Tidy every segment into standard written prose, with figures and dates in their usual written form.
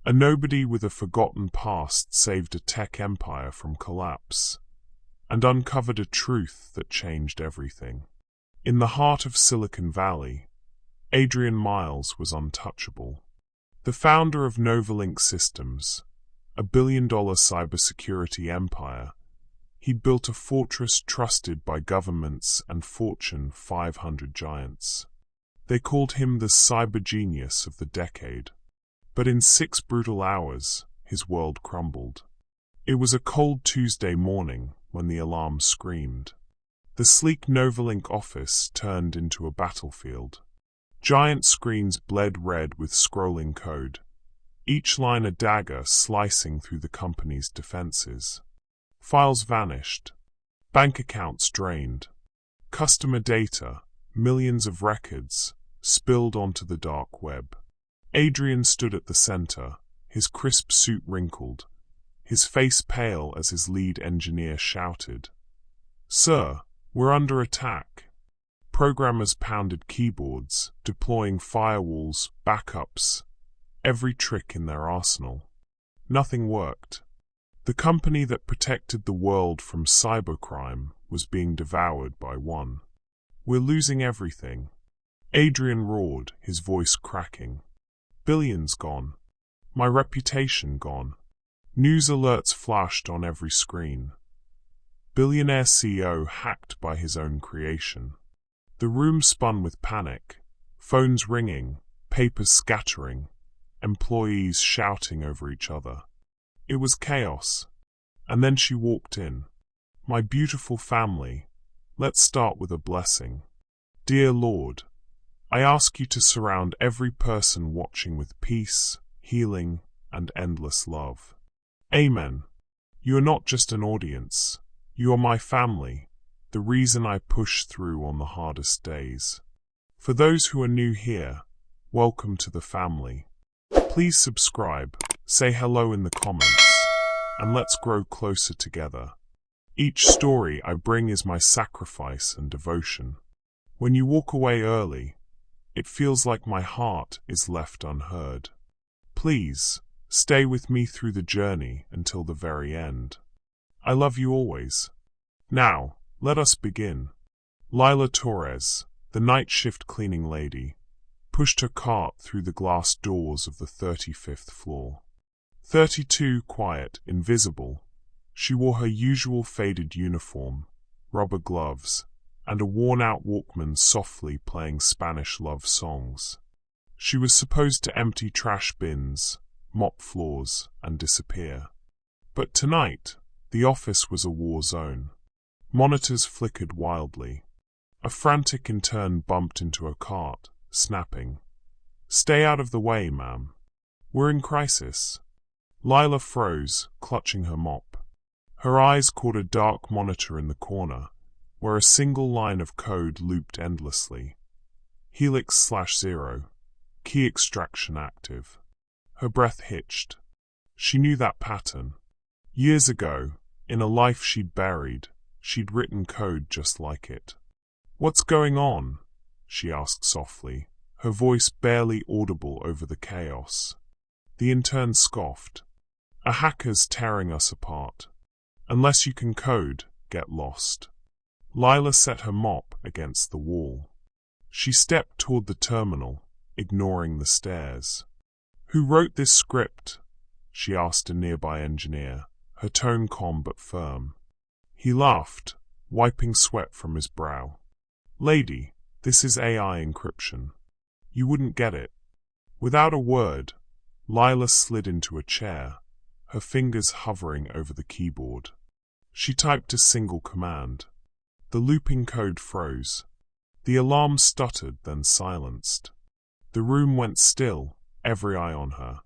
A nobody with a forgotten past saved a tech empire from collapse and uncovered a truth that changed everything. In the heart of Silicon Valley, Adrian Miles was untouchable. The founder of Novalink Systems, a billion-dollar cybersecurity empire, he'd built a fortress trusted by governments and Fortune 500 giants. They called him the cyber genius of the decade. But in 6 brutal hours, his world crumbled. It was a cold Tuesday morning when the alarm screamed. The sleek Novalink office turned into a battlefield. Giant screens bled red with scrolling code, each line a dagger slicing through the company's defenses. Files vanished, bank accounts drained, customer data, millions of records, spilled onto the dark web. Adrian stood at the center, his crisp suit wrinkled, his face pale as his lead engineer shouted, "Sir, we're under attack." Programmers pounded keyboards, deploying firewalls, backups, every trick in their arsenal. Nothing worked. The company that protected the world from cybercrime was being devoured by one. "We're losing everything," Adrian roared, his voice cracking. "Billions gone. My reputation gone." News alerts flashed on every screen. Billionaire CEO hacked by his own creation. The room spun with panic, phones ringing, papers scattering, employees shouting over each other. It was chaos. And then she walked in. "My beautiful family, let's start with a blessing. Dear Lord, I ask you to surround every person watching with peace, healing, and endless love. Amen. You are not just an audience. You are my family, the reason I push through on the hardest days. For those who are new here, welcome to the family. Please subscribe, say hello in the comments, and let's grow closer together. Each story I bring is my sacrifice and devotion. When you walk away early, it feels like my heart is left unheard. Please, stay with me through the journey until the very end. I love you always. Now, let us begin. Lila Torres, the night shift cleaning lady, pushed her cart through the glass doors of the 35th floor. 32, quiet, invisible, she wore her usual faded uniform, rubber gloves, and a worn-out Walkman softly playing Spanish love songs. She was supposed to empty trash bins, mop floors, and disappear. But tonight, the office was a war zone. Monitors flickered wildly. A frantic intern bumped into her cart, snapping, "Stay out of the way, ma'am. We're in crisis." Lila froze, clutching her mop. Her eyes caught a dark monitor in the corner, where a single line of code looped endlessly. Helix/0. Key extraction active. Her breath hitched. She knew that pattern. Years ago, in a life she'd buried, she'd written code just like it. "What's going on?" she asked softly, her voice barely audible over the chaos. The intern scoffed. "A hacker's tearing us apart. Unless you can code, get lost." Lila set her mop against the wall. She stepped toward the terminal, ignoring the stares. "Who wrote this script?" she asked a nearby engineer, her tone calm but firm. He laughed, wiping sweat from his brow. "Lady, this is AI encryption. You wouldn't get it." Without a word, Lila slid into a chair, her fingers hovering over the keyboard. She typed a single command. The looping code froze. The alarm stuttered, then silenced. The room went still, every eye on her.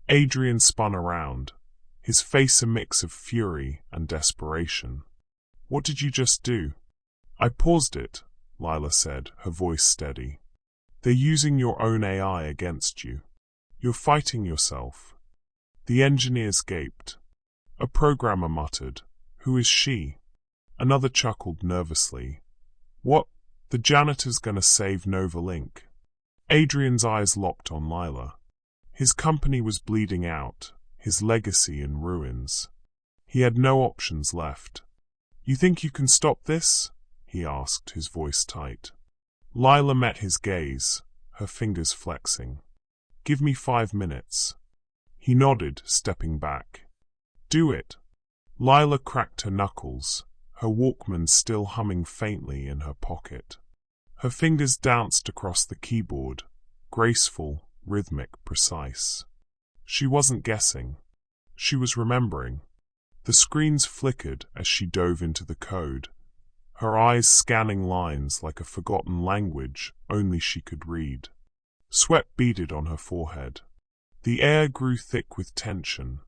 Adrian spun around, his face a mix of fury and desperation. "What did you just do?" "I paused it," Lila said, her voice steady. "They're using your own AI against you. You're fighting yourself." The engineers gaped. A programmer muttered, "Who is she?" Another chuckled nervously. "What? The janitor's gonna save Novalink." Adrian's eyes locked on Lila. His company was bleeding out, his legacy in ruins. He had no options left. "You think you can stop this?" he asked, his voice tight. Lila met his gaze, her fingers flexing. "Give me 5 minutes." He nodded, stepping back. "Do it." Lila cracked her knuckles, her Walkman still humming faintly in her pocket. Her fingers danced across the keyboard, graceful, rhythmic, precise. She wasn't guessing. She was remembering. The screens flickered as she dove into the code, her eyes scanning lines like a forgotten language only she could read. Sweat beaded on her forehead. The air grew thick with tension,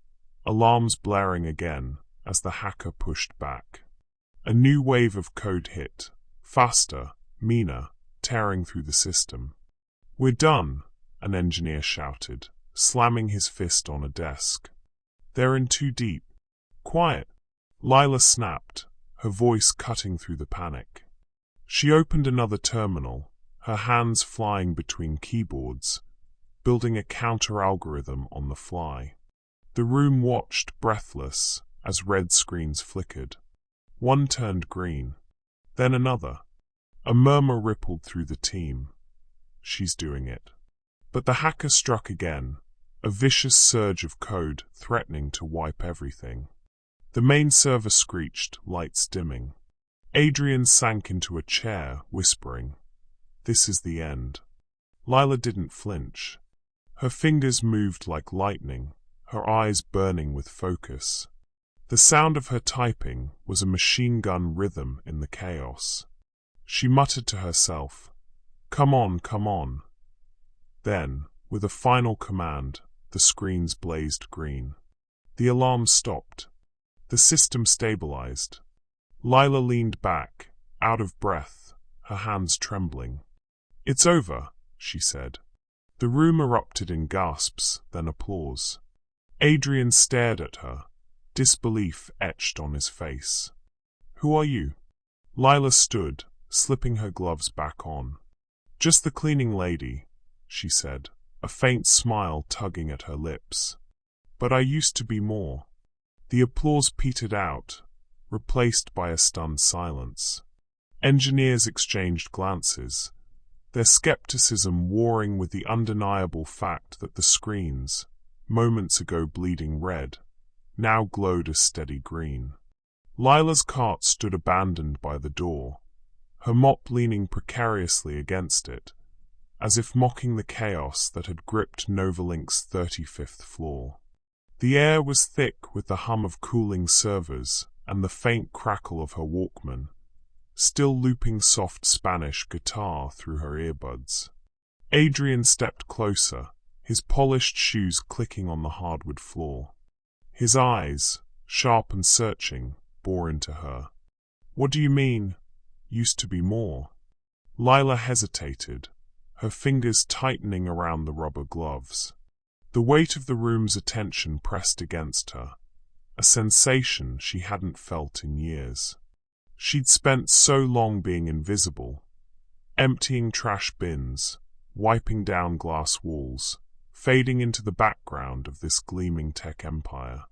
alarms blaring again as the hacker pushed back. A new wave of code hit, faster, meaner, tearing through the system. "We're done," an engineer shouted, slamming his fist on a desk. "They're in too deep." "Quiet," Lila snapped, her voice cutting through the panic. She opened another terminal, her hands flying between keyboards, building a counter-algorithm on the fly. The room watched, breathless, as red screens flickered. One turned green, then another. A murmur rippled through the team. "She's doing it." But the hacker struck again, a vicious surge of code threatening to wipe everything. The main server screeched, lights dimming. Adrian sank into a chair, whispering, "This is the end." Lila didn't flinch. Her fingers moved like lightning, her eyes burning with focus. The sound of her typing was a machine gun rhythm in the chaos. She muttered to herself, "Come on, come on." Then, with a final command, the screens blazed green. The alarm stopped. The system stabilized. Lila leaned back, out of breath, her hands trembling. "It's over," she said. The room erupted in gasps, then applause. Adrian stared at her, disbelief etched on his face. "Who are you?" Lila stood, slipping her gloves back on. "Just the cleaning lady," she said, a faint smile tugging at her lips. "But I used to be more." The applause petered out, replaced by a stunned silence. Engineers exchanged glances, their skepticism warring with the undeniable fact that the screens, moments ago bleeding red, now glowed a steady green. Lila's cart stood abandoned by the door, her mop leaning precariously against it, as if mocking the chaos that had gripped Novalink's 35th floor. The air was thick with the hum of cooling servers and the faint crackle of her Walkman, still looping soft Spanish guitar through her earbuds. Adrian stepped closer, his polished shoes clicking on the hardwood floor. His eyes, sharp and searching, bore into her. "What do you mean, used to be more?" Lila hesitated, her fingers tightening around the rubber gloves. The weight of the room's attention pressed against her, a sensation she hadn't felt in years. She'd spent so long being invisible, emptying trash bins, wiping down glass walls, fading into the background of this gleaming tech empire.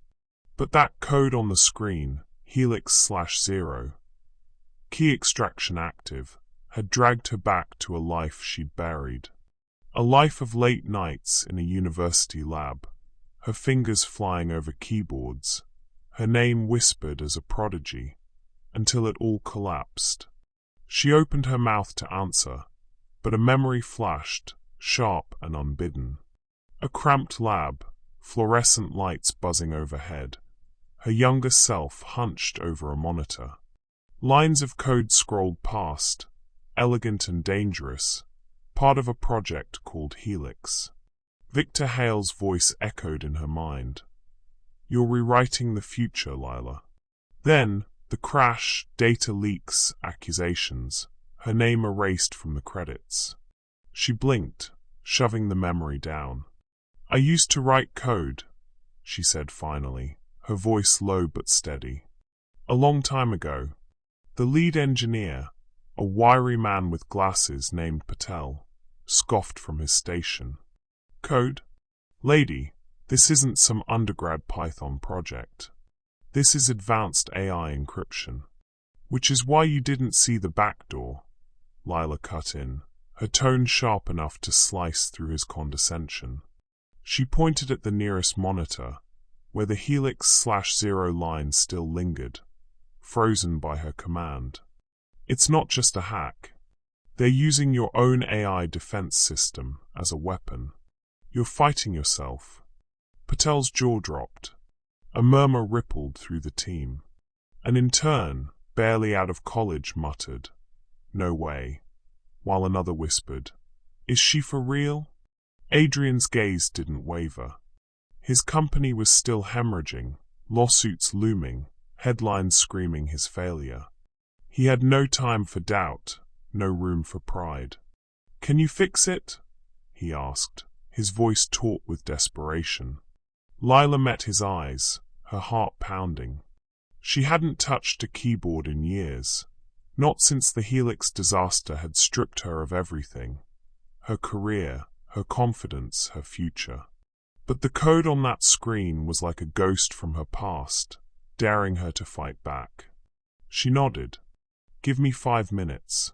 But that code on the screen, Helix/0, key extraction active, had dragged her back to a life she'd buried. A life of late nights in a university lab, her fingers flying over keyboards, her name whispered as a prodigy, until it all collapsed. She opened her mouth to answer, but a memory flashed, sharp and unbidden. A cramped lab, fluorescent lights buzzing overhead, her younger self hunched over a monitor. Lines of code scrolled past, elegant and dangerous, part of a project called Helix. Victor Hale's voice echoed in her mind. "You're rewriting the future, Lila." Then, the crash, data leaks, accusations, her name erased from the credits. She blinked, shoving the memory down. "I used to write code," she said finally, her voice low but steady. "A long time ago. The lead engineer, a wiry man with glasses named Patel, scoffed from his station. Code? Lady, this isn't some undergrad Python project. This is advanced AI encryption. Which is why you didn't see the back door, Lila cut in, her tone sharp enough to slice through his condescension. She pointed at the nearest monitor, where the helix/0 line still lingered, frozen by her command. It's not just a hack. They're using your own AI defense system as a weapon. You're fighting yourself. Patel's jaw dropped. A murmur rippled through the team. An intern, barely out of college, muttered, "No way," while another whispered, "Is she for real?" Adrian's gaze didn't waver. His company was still hemorrhaging, lawsuits looming, headlines screaming his failure. He had no time for doubt, no room for pride. "Can you fix it?" he asked, his voice taut with desperation. Lila met his eyes, her heart pounding. She hadn't touched a keyboard in years, not since the Helix disaster had stripped her of everything: her career, her confidence, her future. But the code on that screen was like a ghost from her past, daring her to fight back. She nodded. "Give me 5 minutes."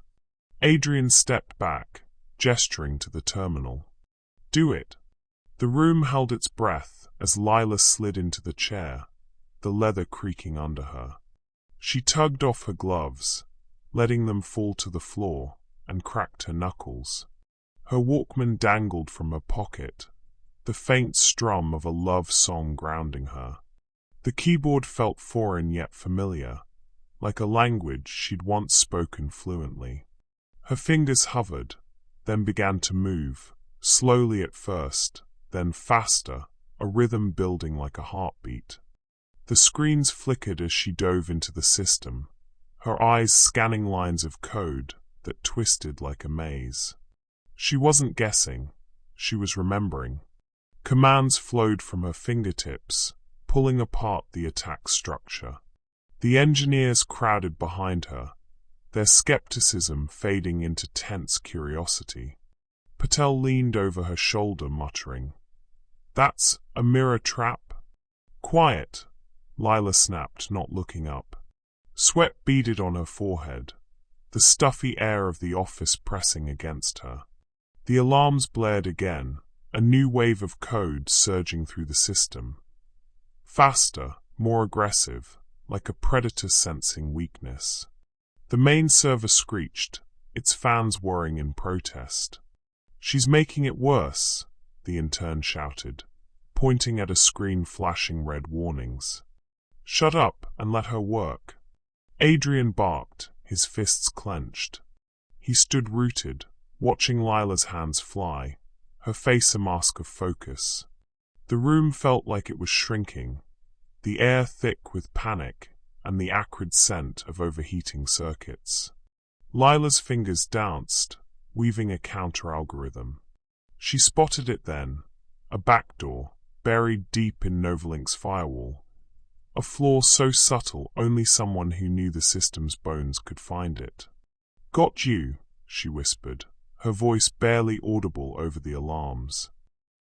Adrian stepped back, gesturing to the terminal. "Do it." The room held its breath as Lila slid into the chair, the leather creaking under her. She tugged off her gloves, letting them fall to the floor, and cracked her knuckles. Her Walkman dangled from her pocket, the faint strum of a love song grounding her. The keyboard felt foreign yet familiar, like a language she'd once spoken fluently. Her fingers hovered, then began to move, slowly at first, then faster, a rhythm building like a heartbeat. The screens flickered as she dove into the system, her eyes scanning lines of code that twisted like a maze. She wasn't guessing, she was remembering. Commands flowed from her fingertips, pulling apart the attack structure. The engineers crowded behind her, their skepticism fading into tense curiosity. Patel leaned over her shoulder, muttering, "That's a mirror trap?" "Quiet," Lila snapped, not looking up. Sweat beaded on her forehead, the stuffy air of the office pressing against her. The alarms blared again, a new wave of code surging through the system. Faster, more aggressive, like a predator sensing weakness. The main server screeched, its fans whirring in protest. "She's making it worse," the intern shouted, pointing at a screen flashing red warnings. "Shut up and let her work." Adrian barked, his fists clenched. He stood rooted, watching Lila's hands fly, her face a mask of focus. The room felt like it was shrinking, the air thick with panic and the acrid scent of overheating circuits. Lila's fingers danced, weaving a counter-algorithm. She spotted it then, a backdoor, buried deep in Novalink's firewall. A flaw so subtle only someone who knew the system's bones could find it. "Got you," she whispered, her voice barely audible over the alarms.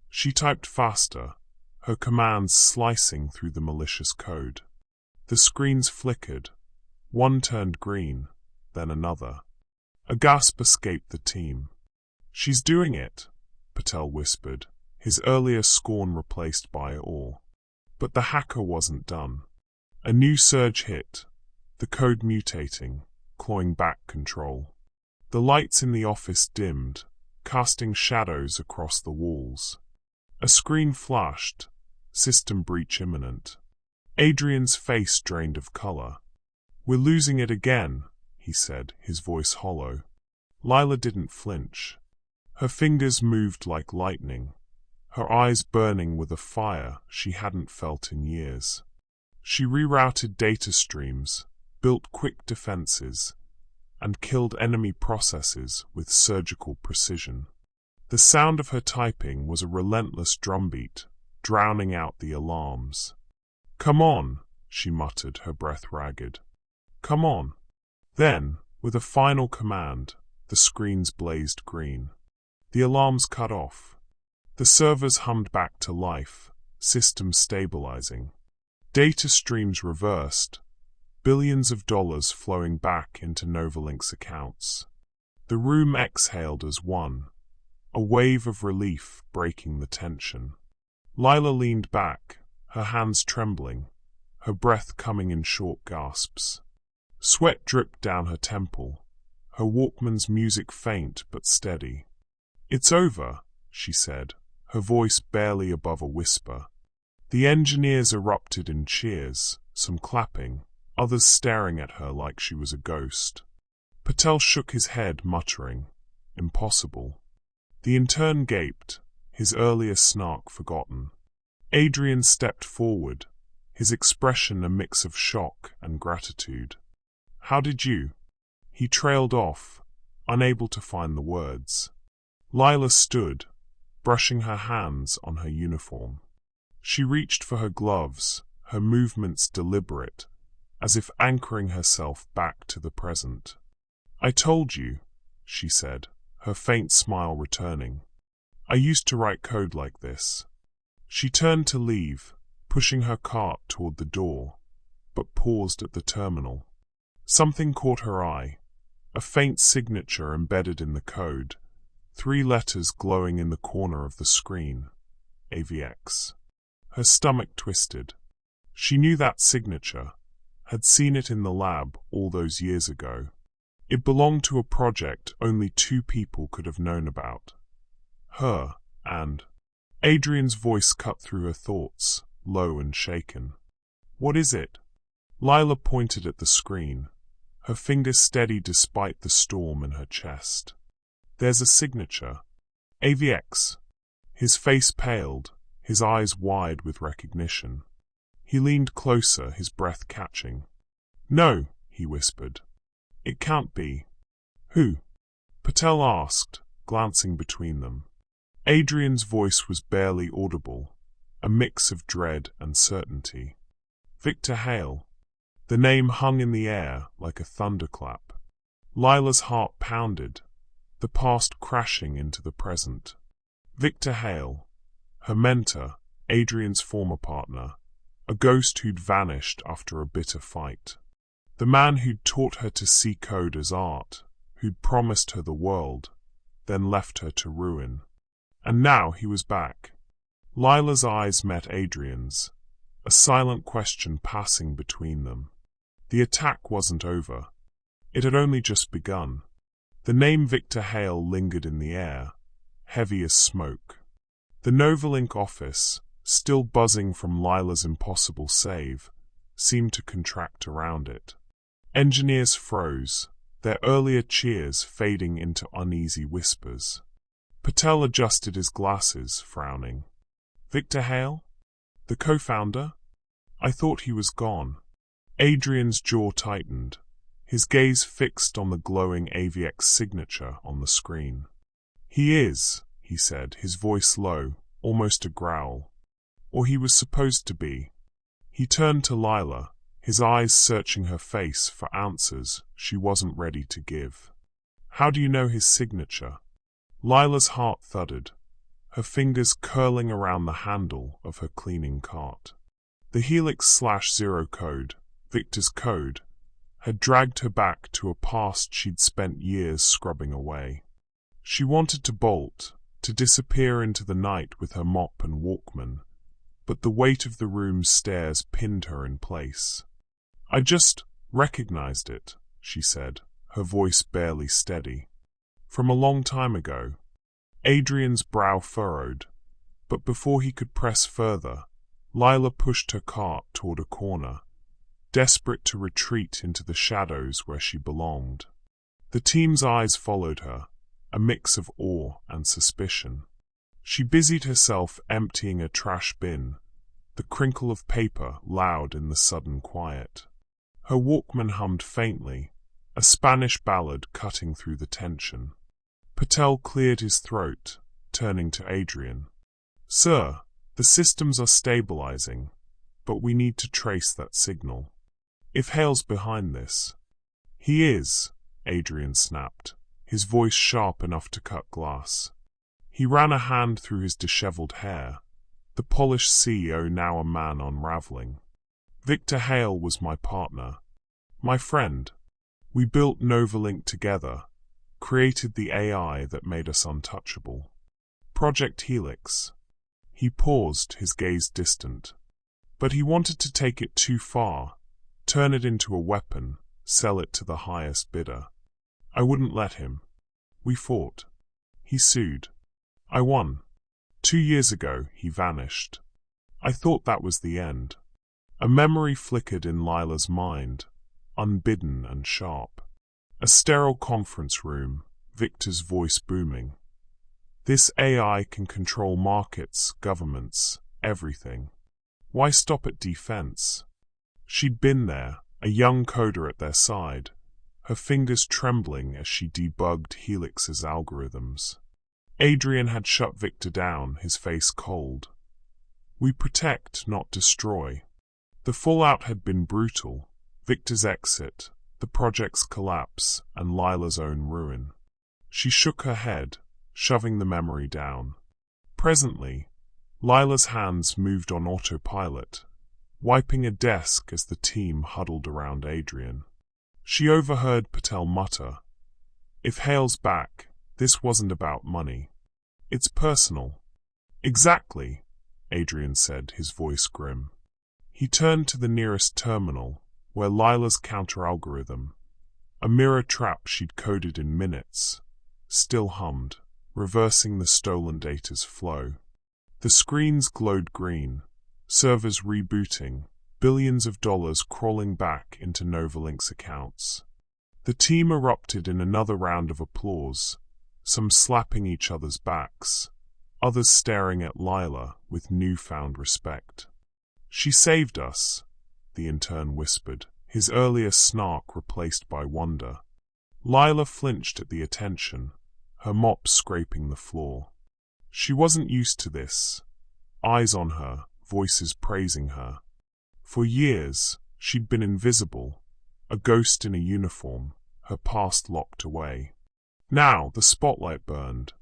She typed faster, her commands slicing through the malicious code. The screens flickered. One turned green, then another. A gasp escaped the team. "She's doing it," Patel whispered, his earlier scorn replaced by awe. But the hacker wasn't done. A new surge hit, the code mutating, clawing back control. The lights in the office dimmed, casting shadows across the walls. A screen flashed, system breach imminent. Adrian's face drained of color. "We're losing it again," he said, his voice hollow. Lila didn't flinch. Her fingers moved like lightning, her eyes burning with a fire she hadn't felt in years. She rerouted data streams, built quick defenses, and killed enemy processes with surgical precision. The sound of her typing was a relentless drumbeat, drowning out the alarms. "Come on," she muttered, her breath ragged. "Come on." Then, with a final command, the screens blazed green. The alarms cut off. The servers hummed back to life, systems stabilizing. Data streams reversed, billions of dollars flowing back into Novalink's accounts. The room exhaled as one, a wave of relief breaking the tension. Lila leaned back, her hands trembling, her breath coming in short gasps. Sweat dripped down her temple, her Walkman's music faint but steady. "It's over," she said, her voice barely above a whisper. The engineers erupted in cheers, some clapping, others staring at her like she was a ghost. Patel shook his head, muttering, "Impossible." The intern gaped, his earlier snark forgotten. Adrian stepped forward, his expression a mix of shock and gratitude. "How did you?" He trailed off, unable to find the words. Lila stood, brushing her hands on her uniform. She reached for her gloves, her movements deliberate, as if anchoring herself back to the present. "I told you," she said, her faint smile returning. "I used to write code like this." She turned to leave, pushing her cart toward the door, but paused at the terminal. Something caught her eye, a faint signature embedded in the code, 3 letters glowing in the corner of the screen, AVX. Her stomach twisted. She knew that signature, had seen it in the lab all those years ago. It belonged to a project only 2 people could have known about. Her and... Adrian's voice cut through her thoughts, low and shaken. "What is it?" Lila pointed at the screen, her fingers steady despite the storm in her chest. "There's a signature. AVX." His face paled, his eyes wide with recognition. He leaned closer, his breath catching. "No," he whispered. "It can't be." "Who?" Patel asked, glancing between them. Adrian's voice was barely audible, a mix of dread and certainty. "Victor Hale." The name hung in the air like a thunderclap. Lila's heart pounded, the past crashing into the present. Victor Hale, her mentor, Adrian's former partner, a ghost who'd vanished after a bitter fight. The man who'd taught her to see code as art, who'd promised her the world, then left her to ruin. And now he was back. Lila's eyes met Adrian's, a silent question passing between them. The attack wasn't over. It had only just begun. The name Victor Hale lingered in the air, heavy as smoke. The Novalink office, still buzzing from Lila's impossible save, seemed to contract around it. Engineers froze, their earlier cheers fading into uneasy whispers. Patel adjusted his glasses, frowning. "Victor Hale? The co-founder? I thought he was gone." Adrian's jaw tightened, his gaze fixed on the glowing AVX signature on the screen. "He is," he said, his voice low, almost a growl. "Or he was supposed to be." He turned to Lila, his eyes searching her face for answers she wasn't ready to give. "How do you know his signature?" Lila's heart thudded, her fingers curling around the handle of her cleaning cart. The Helix/0 code, Victor's code, had dragged her back to a past she'd spent years scrubbing away. She wanted to bolt, to disappear into the night with her mop and Walkman, but the weight of the room's stairs pinned her in place. "I just recognized it," she said, her voice barely steady. "From a long time ago." Adrian's brow furrowed, but before he could press further, Lila pushed her cart toward a corner, desperate to retreat into the shadows where she belonged. The team's eyes followed her, a mix of awe and suspicion. She busied herself emptying a trash bin, the crinkle of paper loud in the sudden quiet. Her Walkman hummed faintly, a Spanish ballad cutting through the tension. Patel cleared his throat, turning to Adrian. "Sir, the systems are stabilizing, but we need to trace that signal. If Hale's behind this..." "He is," Adrian snapped, his voice sharp enough to cut glass. He ran a hand through his disheveled hair, the polished CEO now a man unraveling. Victor Hale was my partner, my friend. We built Novalink together, created the AI that made us untouchable. Project Helix. He paused, his gaze distant. But he wanted to take it too far, turn it into a weapon, sell it to the highest bidder. I wouldn't let him. We fought. He sued. I won. 2 years ago, he vanished. I thought that was the end. A memory flickered in Lila's mind, unbidden and sharp. A sterile conference room, Victor's voice booming. This AI can control markets, governments, everything. Why stop at defense? She'd been there, a young coder at their side, her fingers trembling as she debugged Helix's algorithms. Adrian had shut Victor down, his face cold. We protect, not destroy. The fallout had been brutal. Victor's exit, the project's collapse, and Lila's own ruin. She shook her head, shoving the memory down. Presently, Lila's hands moved on autopilot, wiping a desk as the team huddled around Adrian. She overheard Patel mutter, "If Hale's back, this wasn't about money. It's personal." "Exactly," Adrian said, his voice grim. He turned to the nearest terminal, where Lila's counter-algorithm, a mirror trap she'd coded in minutes, still hummed, reversing the stolen data's flow. The screens glowed green, servers rebooting, billions of dollars crawling back into Novalink's accounts. The team erupted in another round of applause, some slapping each other's backs, others staring at Lila with newfound respect. "She saved us," the intern whispered, his earlier snark replaced by wonder. Lila flinched at the attention, her mop scraping the floor. She wasn't used to this. Eyes on her, voices praising her. For years, she'd been invisible, a ghost in a uniform, her past locked away. Now the spotlight burned.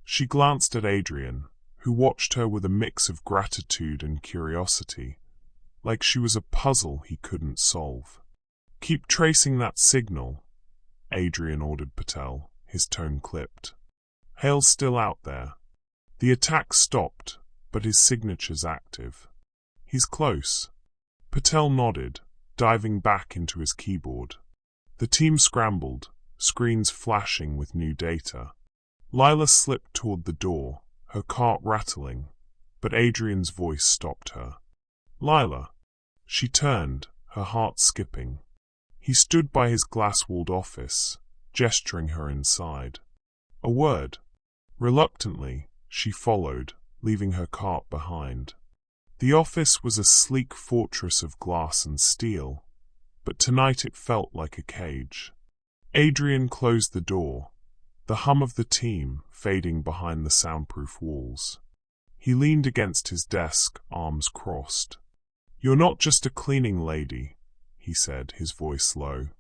She glanced at Adrian, who watched her with a mix of gratitude and curiosity, like she was a puzzle he couldn't solve. "Keep tracing that signal," Adrian ordered Patel, his tone clipped. "Hale's still out there." The attack stopped, but his signature's active. "He's close." Patel nodded, diving back into his keyboard. The team scrambled, screens flashing with new data. Lila slipped toward the door, her cart rattling, but Adrian's voice stopped her. "Lila." She turned, her heart skipping. He stood by his glass-walled office, gesturing her inside. "A word." Reluctantly, she followed, leaving her cart behind. The office was a sleek fortress of glass and steel, but tonight it felt like a cage. Adrian closed the door, the hum of the team fading behind the soundproof walls. He leaned against his desk, arms crossed. "You're not just a cleaning lady," he said, his voice low.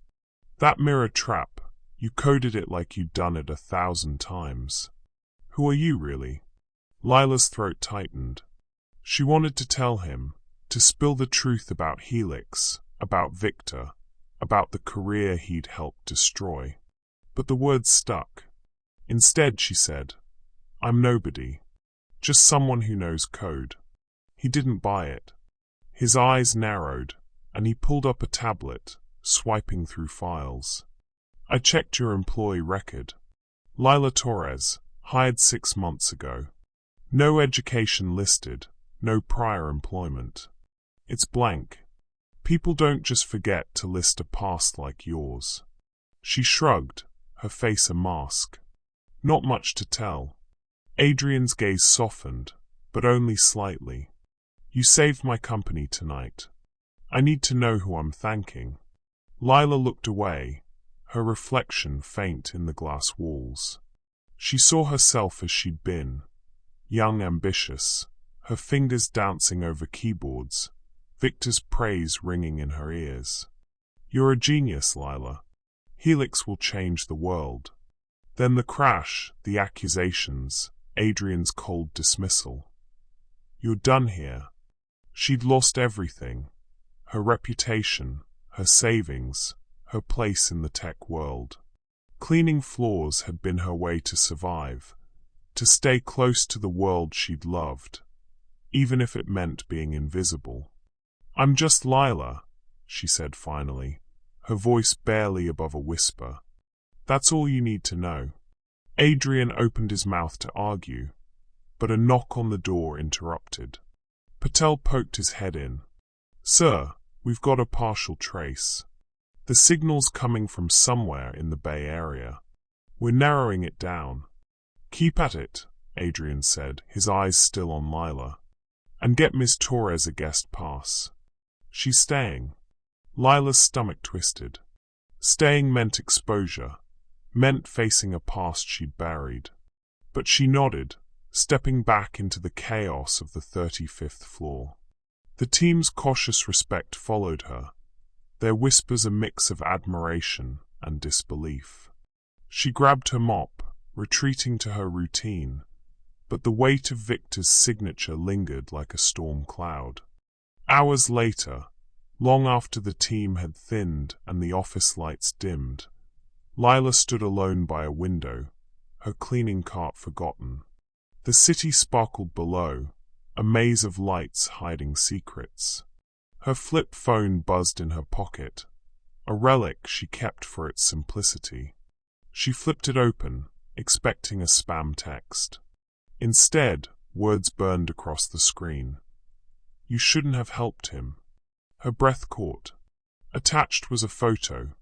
"That mirror trap, you coded it like you'd done it 1,000 times. Who are you, really?" Lila's throat tightened. She wanted to tell him, to spill the truth about Helix, about Victor, about the career he'd helped destroy. But the words stuck. Instead, she said, "I'm nobody. Just someone who knows code." He didn't buy it. His eyes narrowed, and he pulled up a tablet, swiping through files. "I checked your employee record. Lila Torres, hired 6 months ago. No education listed, no prior employment. It's blank. People don't just forget to list a past like yours." She shrugged, her face a mask. "Not much to tell." Adrian's gaze softened, but only slightly. "You saved my company tonight. I need to know who I'm thanking." Lila looked away, her reflection faint in the glass walls. She saw herself as she'd been, young, ambitious, her fingers dancing over keyboards, Victor's praise ringing in her ears. "You're a genius, Lila. Helix will change the world." Then the crash, the accusations, Adrian's cold dismissal. "You're done here." She'd lost everything. Her reputation, her savings, her place in the tech world. Cleaning floors had been her way to survive, to stay close to the world she'd loved, even if it meant being invisible. "I'm just Lila," she said finally, her voice barely above a whisper. "That's all you need to know." Adrian opened his mouth to argue, but a knock on the door interrupted. Patel poked his head in. "Sir, we've got a partial trace. The signal's coming from somewhere in the Bay Area. We're narrowing it down." "Keep at it," Adrian said, his eyes still on Lila. "And get Miss Torres a guest pass." "She's staying." Lila's stomach twisted. Staying meant exposure, meant facing a past she'd buried. But she nodded, stepping back into the chaos of the 35th floor. The team's cautious respect followed her, their whispers a mix of admiration and disbelief. She grabbed her mop, retreating to her routine, but the weight of Victor's signature lingered like a storm cloud. Hours later, long after the team had thinned and the office lights dimmed, Lila stood alone by a window, her cleaning cart forgotten. The city sparkled below, a maze of lights hiding secrets. Her flip phone buzzed in her pocket, a relic she kept for its simplicity. She flipped it open, expecting a spam text. Instead, words burned across the screen. "You shouldn't have helped him." Her breath caught. Attached was a photo,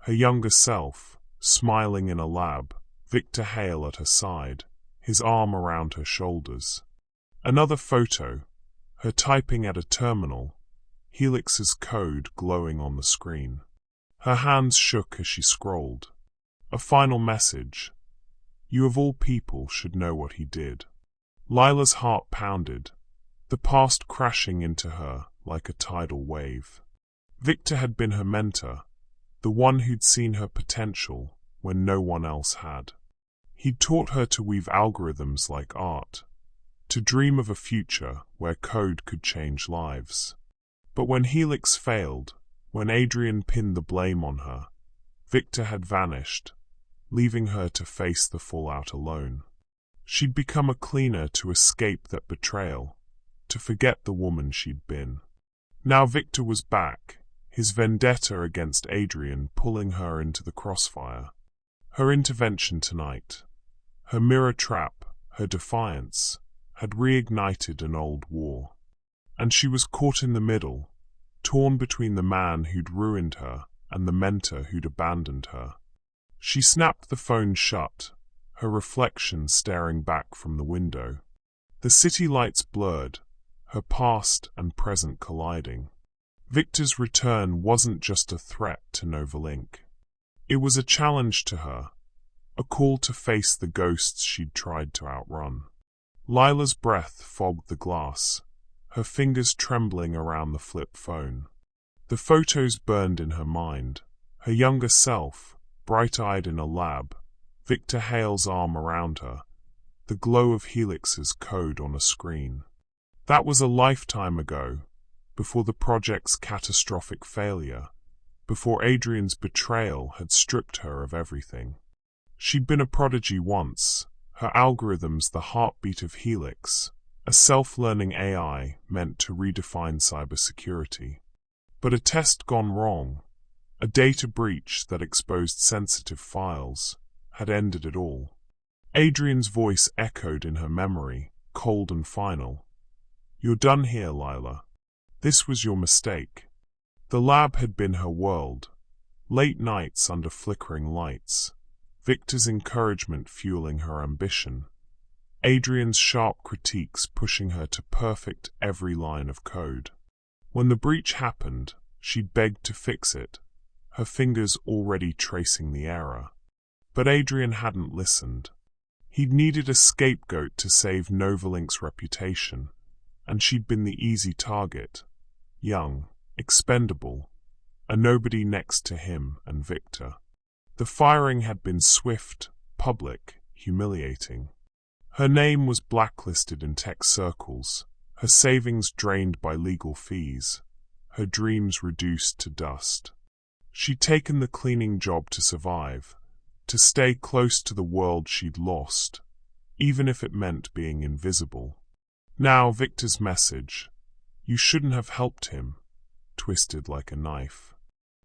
her younger self, smiling in a lab, Victor Hale at her side, his arm around her shoulders. Another photo, her typing at a terminal, Helix's code glowing on the screen. Her hands shook as she scrolled. A final message. "You of all people should know what he did." Lila's heart pounded, the past crashing into her like a tidal wave. Victor had been her mentor, the one who'd seen her potential when no one else had. He'd taught her to weave algorithms like art, to dream of a future where code could change lives. But when Helix failed, when Adrian pinned the blame on her, Victor had vanished, leaving her to face the fallout alone. She'd become a cleaner to escape that betrayal, to forget the woman she'd been. Now Victor was back, his vendetta against Adrian pulling her into the crossfire. Her intervention tonight, her mirror trap, her defiance, had reignited an old war. And she was caught in the middle, torn between the man who'd ruined her and the mentor who'd abandoned her. She snapped the phone shut, her reflection staring back from the window. The city lights blurred, her past and present colliding. Victor's return wasn't just a threat to Novalink. It was a challenge to her, a call to face the ghosts she'd tried to outrun. Lila's breath fogged the glass, her fingers trembling around the flip phone. The photos burned in her mind, her younger self, bright-eyed in a lab, Victor Hale's arm around her, the glow of Helix's code on a screen. That was a lifetime ago, before the project's catastrophic failure, before Adrian's betrayal had stripped her of everything. She'd been a prodigy once, her algorithms the heartbeat of Helix, a self-learning AI meant to redefine cybersecurity. But a test gone wrong, a data breach that exposed sensitive files, had ended it all. Adrian's voice echoed in her memory, cold and final. "You're done here, Lila. This was your mistake." The lab had been her world. Late nights under flickering lights, Victor's encouragement fueling her ambition, Adrian's sharp critiques pushing her to perfect every line of code. When the breach happened, she'd begged to fix it, her fingers already tracing the error. But Adrian hadn't listened. He'd needed a scapegoat to save Novalink's reputation, and she'd been the easy target, young, expendable, a nobody next to him and Victor. The firing had been swift, public, humiliating. Her name was blacklisted in tech circles, her savings drained by legal fees, her dreams reduced to dust. She'd taken the cleaning job to survive, to stay close to the world she'd lost, even if it meant being invisible. Now Victor's message, "You shouldn't have helped him," twisted like a knife.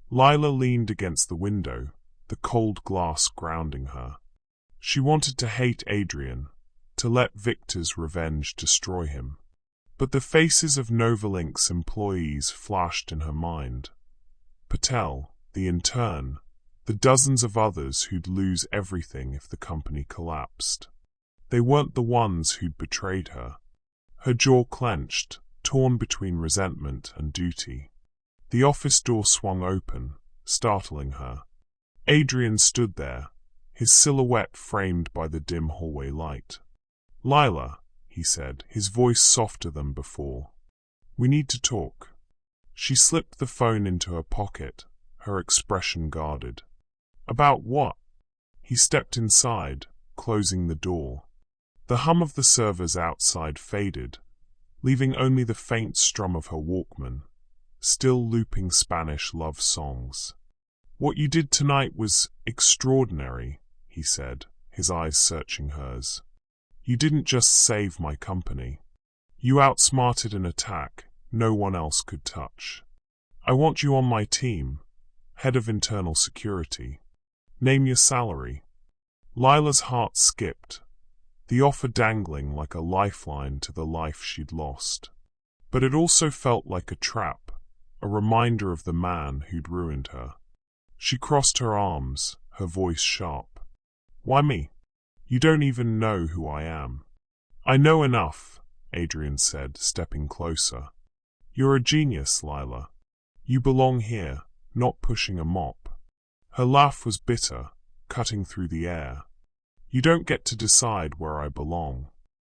Lila leaned against the window, the cold glass grounding her. She wanted to hate Adrian, to let Victor's revenge destroy him. But the faces of Novalink's employees flashed in her mind. Patel, the intern, the dozens of others who'd lose everything if the company collapsed. They weren't the ones who'd betrayed her. Her jaw clenched, torn between resentment and duty. The office door swung open, startling her. Adrian stood there, his silhouette framed by the dim hallway light. "Lila," he said, his voice softer than before. "We need to talk." She slipped the phone into her pocket, her expression guarded. "About what?" He stepped inside, closing the door. The hum of the servers outside faded, leaving only the faint strum of her Walkman, still looping Spanish love songs. "What you did tonight was extraordinary," he said, his eyes searching hers. "You didn't just save my company. You outsmarted an attack no one else could touch. I want you on my team, head of internal security. Name your salary." Lila's heart skipped, the offer dangling like a lifeline to the life she'd lost. But it also felt like a trap, a reminder of the man who'd ruined her. She crossed her arms, her voice sharp. "Why me? You don't even know who I am." "I know enough," Adrian said, stepping closer. "You're a genius, Lila. You belong here, not pushing a mop." Her laugh was bitter, cutting through the air. "You don't get to decide where I belong."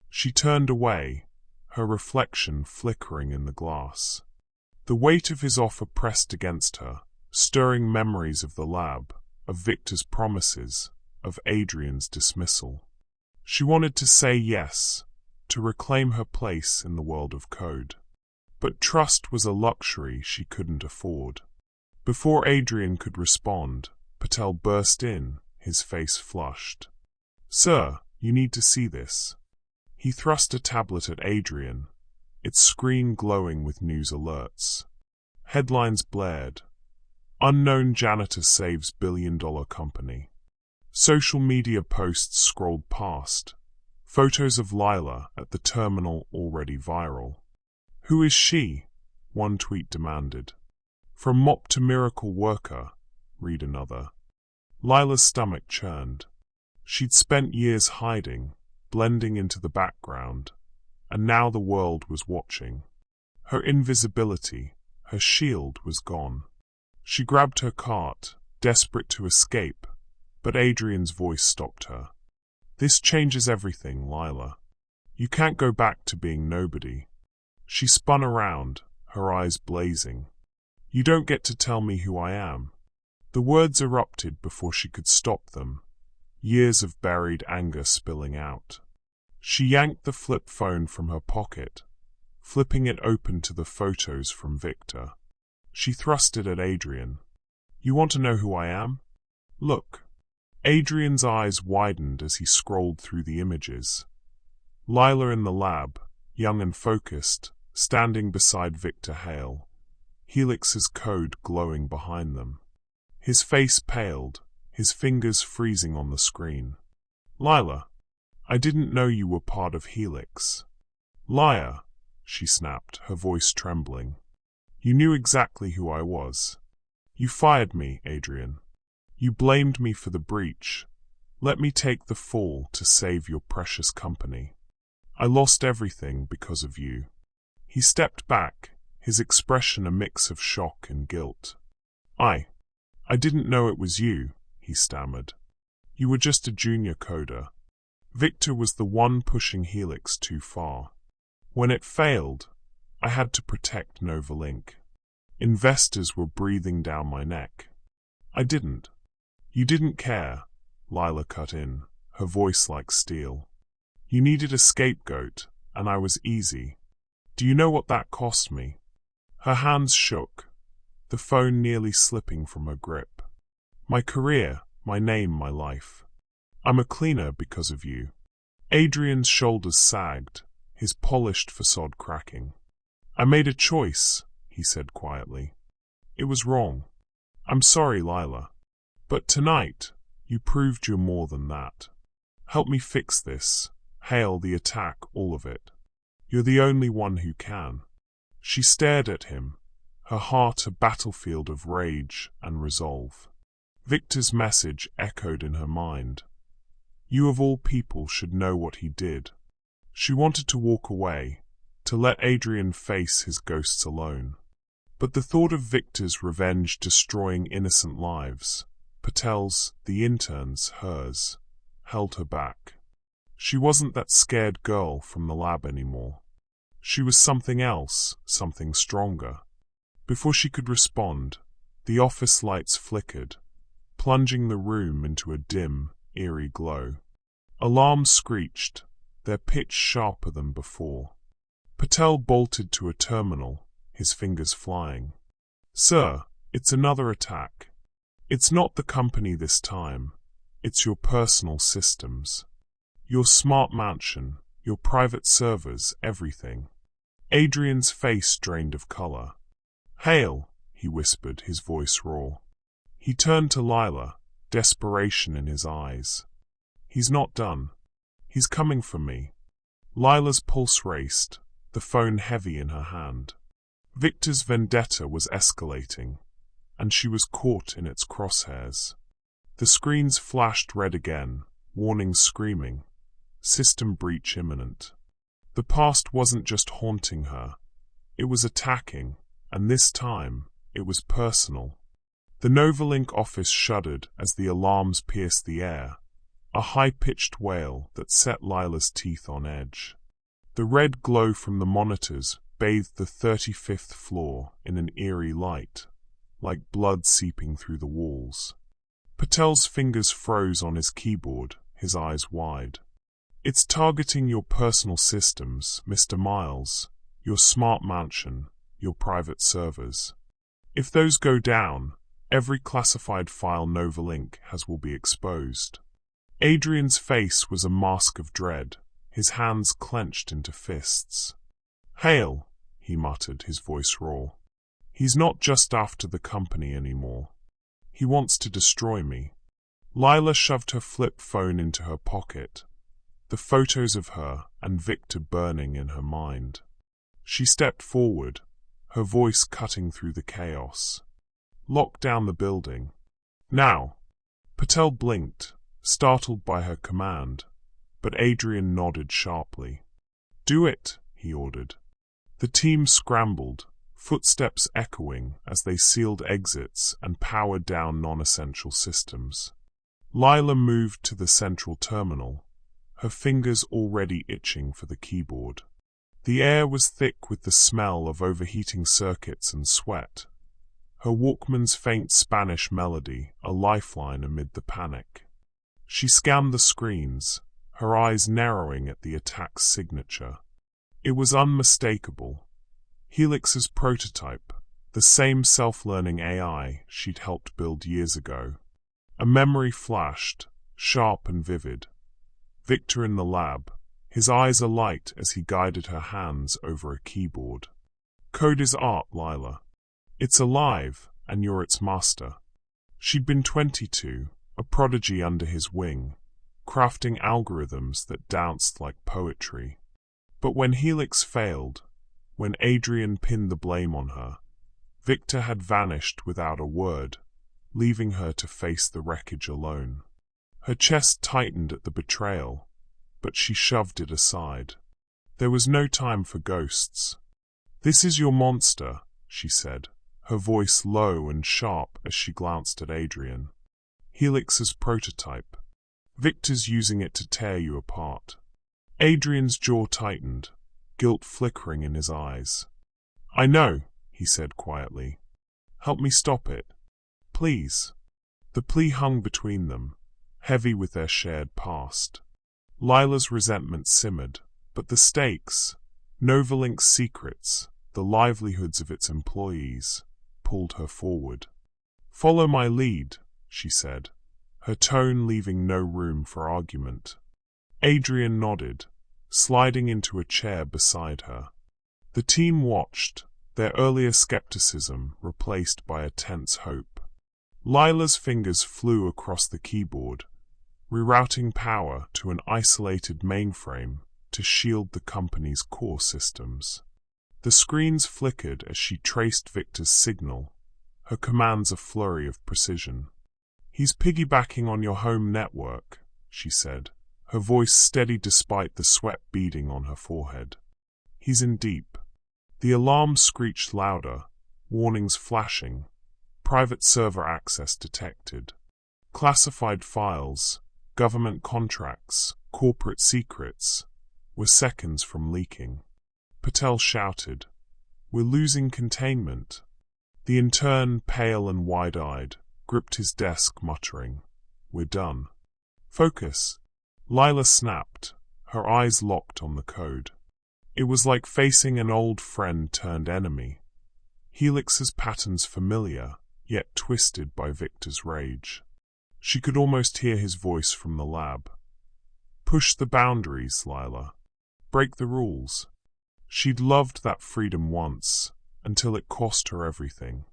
She turned away, her reflection flickering in the glass. The weight of his offer pressed against her, stirring memories of the lab, of Victor's promises, of Adrian's dismissal. She wanted to say yes, to reclaim her place in the world of code. But trust was a luxury she couldn't afford. Before Adrian could respond, Patel burst in, his face flushed. "Sir, you need to see this." He thrust a tablet at Adrian, its screen glowing with news alerts. Headlines blared. "Unknown janitor saves billion-dollar company." Social media posts scrolled past, photos of Lila at the terminal already viral. "Who is she?" one tweet demanded. "From mop to miracle worker," read another. Lila's stomach churned. She'd spent years hiding, blending into the background, and now the world was watching. Her invisibility, her shield was gone. She grabbed her cart, desperate to escape, but Adrian's voice stopped her. "This changes everything, Lila. You can't go back to being nobody." She spun around, her eyes blazing. "You don't get to tell me who I am." The words erupted before she could stop them, years of buried anger spilling out. She yanked the flip phone from her pocket, flipping it open to the photos from Victor. She thrust it at Adrian. "You want to know who I am? Look." Adrian's eyes widened as he scrolled through the images. Lila in the lab, young and focused, standing beside Victor Hale, Helix's code glowing behind them. His face paled, his fingers freezing on the screen. "Lila, I didn't know you were part of Helix." "Liar," she snapped, her voice trembling. "You knew exactly who I was. You fired me, Adrian. You blamed me for the breach. Let me take the fall to save your precious company. I lost everything because of you." He stepped back, his expression a mix of shock and guilt. I didn't know it was you," he stammered. "You were just a junior coder. Victor was the one pushing Helix too far. When it failed, I had to protect Novalink. Investors were breathing down my neck. I didn't." "You didn't care," Lila cut in, her voice like steel. You needed a scapegoat, and I was easy. Do you know what that cost me?" Her hands shook, the phone nearly slipping from her grip. "My career, my name, my life. I'm a cleaner because of you." Adrian's shoulders sagged, his polished facade cracking. "I made a choice," he said quietly. "It was wrong. I'm sorry, Lila. But tonight, you proved you're more than that. Help me fix this. Hail the attack, all of it. You're the only one who can." She stared at him, her heart a battlefield of rage and resolve. Victor's message echoed in her mind. You of all people should know what he did. She wanted to walk away, to let Adrian face his ghosts alone. But the thought of Victor's revenge destroying innocent lives, Patel's, the intern's, hers, held her back. She wasn't that scared girl from the lab anymore. She was something else, something stronger. Before she could respond, the office lights flickered, plunging the room into a dim, eerie glow. Alarms screeched, their pitch sharper than before. Patel bolted to a terminal, his fingers flying. "Sir, it's another attack. It's not the company this time. It's your personal systems. Your smart mansion, your private servers, everything." Adrian's face drained of color. "Hail," he whispered, his voice raw. He turned to Lila, desperation in his eyes. "He's not done. He's coming for me." Lila's pulse raced, the phone heavy in her hand. Victor's vendetta was escalating, and she was caught in its crosshairs. The screens flashed red again, warnings screaming. System breach imminent. The past wasn't just haunting her. It was attacking, and this time, it was personal. The Novalink office shuddered as the alarms pierced the air, a high-pitched wail that set Lila's teeth on edge. The red glow from the monitors bathed the 35th floor in an eerie light, like blood seeping through the walls. Patel's fingers froze on his keyboard, his eyes wide. "It's targeting your personal systems, Mr. Miles, your smart mansion, your private servers. If those go down, every classified file Novalink has will be exposed." Adrian's face was a mask of dread, his hands clenched into fists. "Hail," he muttered, his voice raw. "He's not just after the company anymore. He wants to destroy me." Lila shoved her flip phone into her pocket, the photos of her and Victor burning in her mind. She stepped forward, her voice cutting through the chaos. "Lock down the building. Now." Patel blinked, startled by her command, but Adrian nodded sharply. "Do it," he ordered. The team scrambled, footsteps echoing as they sealed exits and powered down non-essential systems. Lila moved to the central terminal, her fingers already itching for the keyboard. The air was thick with the smell of overheating circuits and sweat. Her Walkman's faint Spanish melody, a lifeline amid the panic. She scanned the screens, her eyes narrowing at the attack's signature. It was unmistakable. Helix's prototype, the same self-learning AI she'd helped build years ago. A memory flashed, sharp and vivid. Victor in the lab, his eyes alight as he guided her hands over a keyboard. "Code is art, Lila. It's alive, and you're its master." She'd been 22, a prodigy under his wing, crafting algorithms that danced like poetry. But when Helix failed, when Adrian pinned the blame on her, Victor had vanished without a word, leaving her to face the wreckage alone. Her chest tightened at the betrayal, but she shoved it aside. There was no time for ghosts. "This is your monster," she said, her voice low and sharp as she glanced at Adrian. "Helix's prototype. Victor's using it to tear you apart." Adrian's jaw tightened, guilt flickering in his eyes. "I know," he said quietly. "Help me stop it. Please." The plea hung between them, heavy with their shared past. Lila's resentment simmered, but the stakes, Novalink's secrets, the livelihoods of its employees, pulled her forward. "Follow my lead," she said, her tone leaving no room for argument. Adrian nodded, sliding into a chair beside her. The team watched, their earlier skepticism replaced by a tense hope. Lila's fingers flew across the keyboard, rerouting power to an isolated mainframe to shield the company's core systems. The screens flickered as she traced Victor's signal, her commands a flurry of precision. "He's piggybacking on your home network," she said, her voice steady despite the sweat beading on her forehead. "He's in deep." The alarm screeched louder, warnings flashing, private server access detected. Classified files, government contracts, corporate secrets, were seconds from leaking. Patel shouted, "We're losing containment." The intern, pale and wide-eyed, gripped his desk, muttering, "We're done." "Focus." Lila snapped, her eyes locked on the code. It was like facing an old friend turned enemy. Helix's patterns familiar, yet twisted by Victor's rage. She could almost hear his voice from the lab. "Push the boundaries, Lila. Break the rules." She'd loved that freedom once, until it cost her everything.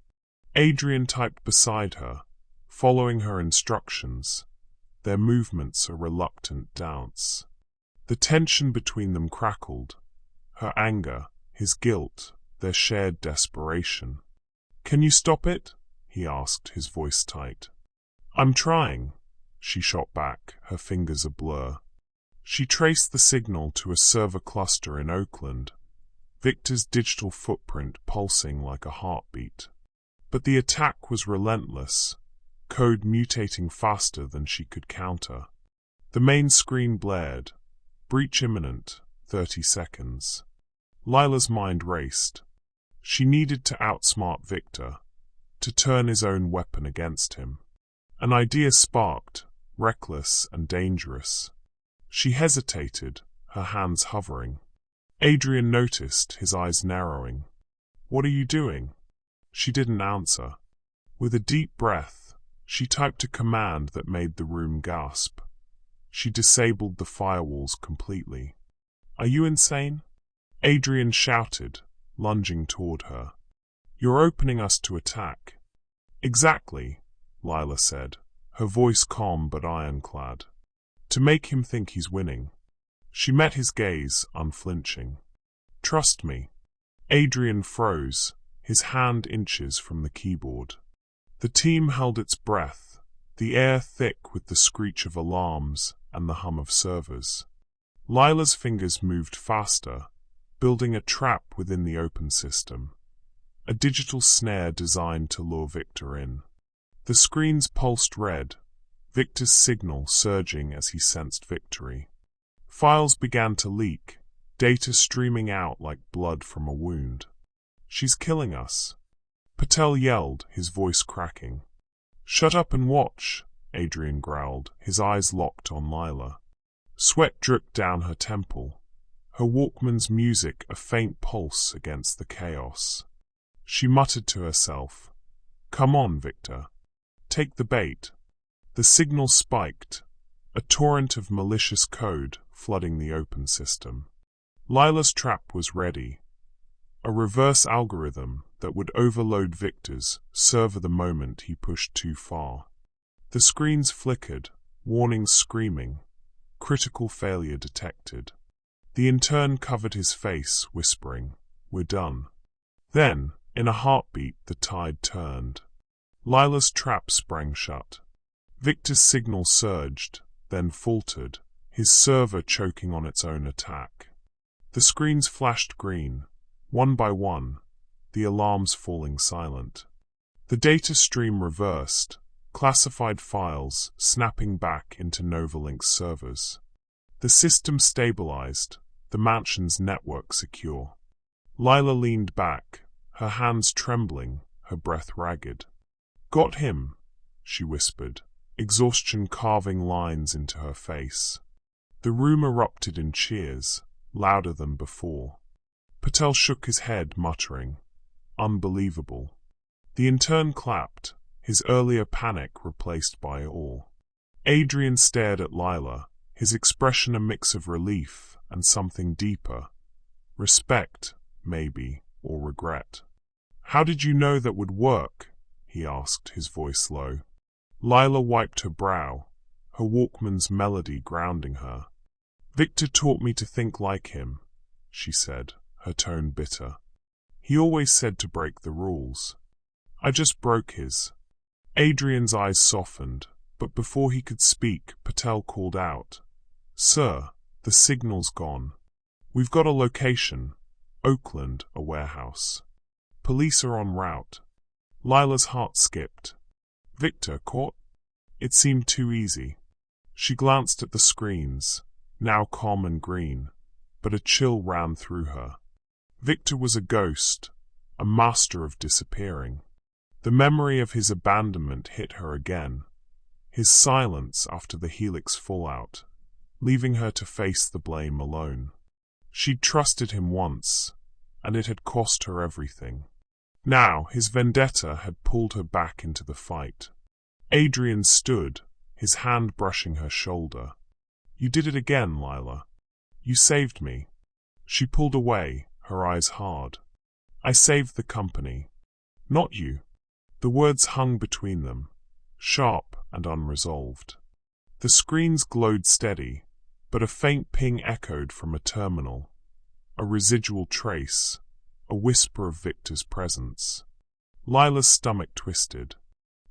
Adrian typed beside her, following her instructions, their movements a reluctant dance. The tension between them crackled, her anger, his guilt, their shared desperation. "Can you stop it?" he asked, his voice tight. "I'm trying," she shot back, her fingers a blur. She traced the signal to a server cluster in Oakland, Victor's digital footprint pulsing like a heartbeat. But the attack was relentless, code mutating faster than she could counter. The main screen blared, "Breach imminent, 30 seconds." Lila's mind raced. She needed to outsmart Victor, to turn his own weapon against him. An idea sparked, reckless and dangerous. She hesitated, her hands hovering. Adrian noticed, his eyes narrowing. "What are you doing?" She didn't answer. With a deep breath, she typed a command that made the room gasp. She disabled the firewalls completely. "Are you insane?" Adrian shouted, lunging toward her. "You're opening us to attack." "Exactly," Lila said, her voice calm but ironclad. "To make him think he's winning." She met his gaze, unflinching. "Trust me." Adrian froze, his hand inches from the keyboard. The team held its breath, the air thick with the screech of alarms and the hum of servers. Lila's fingers moved faster, building a trap within the open system, a digital snare designed to lure Victor in. The screens pulsed red, Victor's signal surging as he sensed victory. Files began to leak, data streaming out like blood from a wound. "She's killing us," Patel yelled, his voice cracking. "Shut up and watch," Adrian growled, his eyes locked on Lila. Sweat dripped down her temple, her Walkman's music a faint pulse against the chaos. She muttered to herself, "Come on, Victor. Take the bait." The signal spiked, a torrent of malicious code flooding the open system. Lila's trap was ready, a reverse algorithm that would overload Victor's server the moment he pushed too far. The screens flickered, warnings screaming, critical failure detected. The intern covered his face, whispering, "We're done." Then, in a heartbeat, the tide turned. Lila's trap sprang shut. Victor's signal surged, then faltered, his server choking on its own attack. The screens flashed green, one by one, the alarms falling silent. The data stream reversed, classified files snapping back into Novalink's servers. The system stabilized, the mansion's network secure. Lila leaned back, her hands trembling, her breath ragged. "Got him," she whispered, exhaustion carving lines into her face. The room erupted in cheers, louder than before. Patel shook his head, muttering, "Unbelievable." The intern clapped, his earlier panic replaced by awe. Adrian stared at Lila, his expression a mix of relief and something deeper. Respect, maybe, or regret. "How did you know that would work?" he asked, his voice low. Lila wiped her brow, her Walkman's melody grounding her. "Victor taught me to think like him," she said, her tone bitter. "He always said to break the rules. I just broke his." Adrian's eyes softened, but before he could speak, Patel called out, "Sir, the signal's gone. We've got a location, Oakland, a warehouse. Police are en route." Lila's heart skipped. Victor caught? It seemed too easy. She glanced at the screens, now calm and green, but a chill ran through her. Victor was a ghost, a master of disappearing. The memory of his abandonment hit her again, his silence after the Helix fallout, leaving her to face the blame alone. She'd trusted him once, and it had cost her everything. Now his vendetta had pulled her back into the fight. Adrian stood, his hand brushing her shoulder. "You did it again, Lila. You saved me." She pulled away, her eyes hard. "I saved the company. Not you." The words hung between them, sharp and unresolved. The screens glowed steady, but a faint ping echoed from a terminal. A residual trace, a whisper of Victor's presence. Lila's stomach twisted.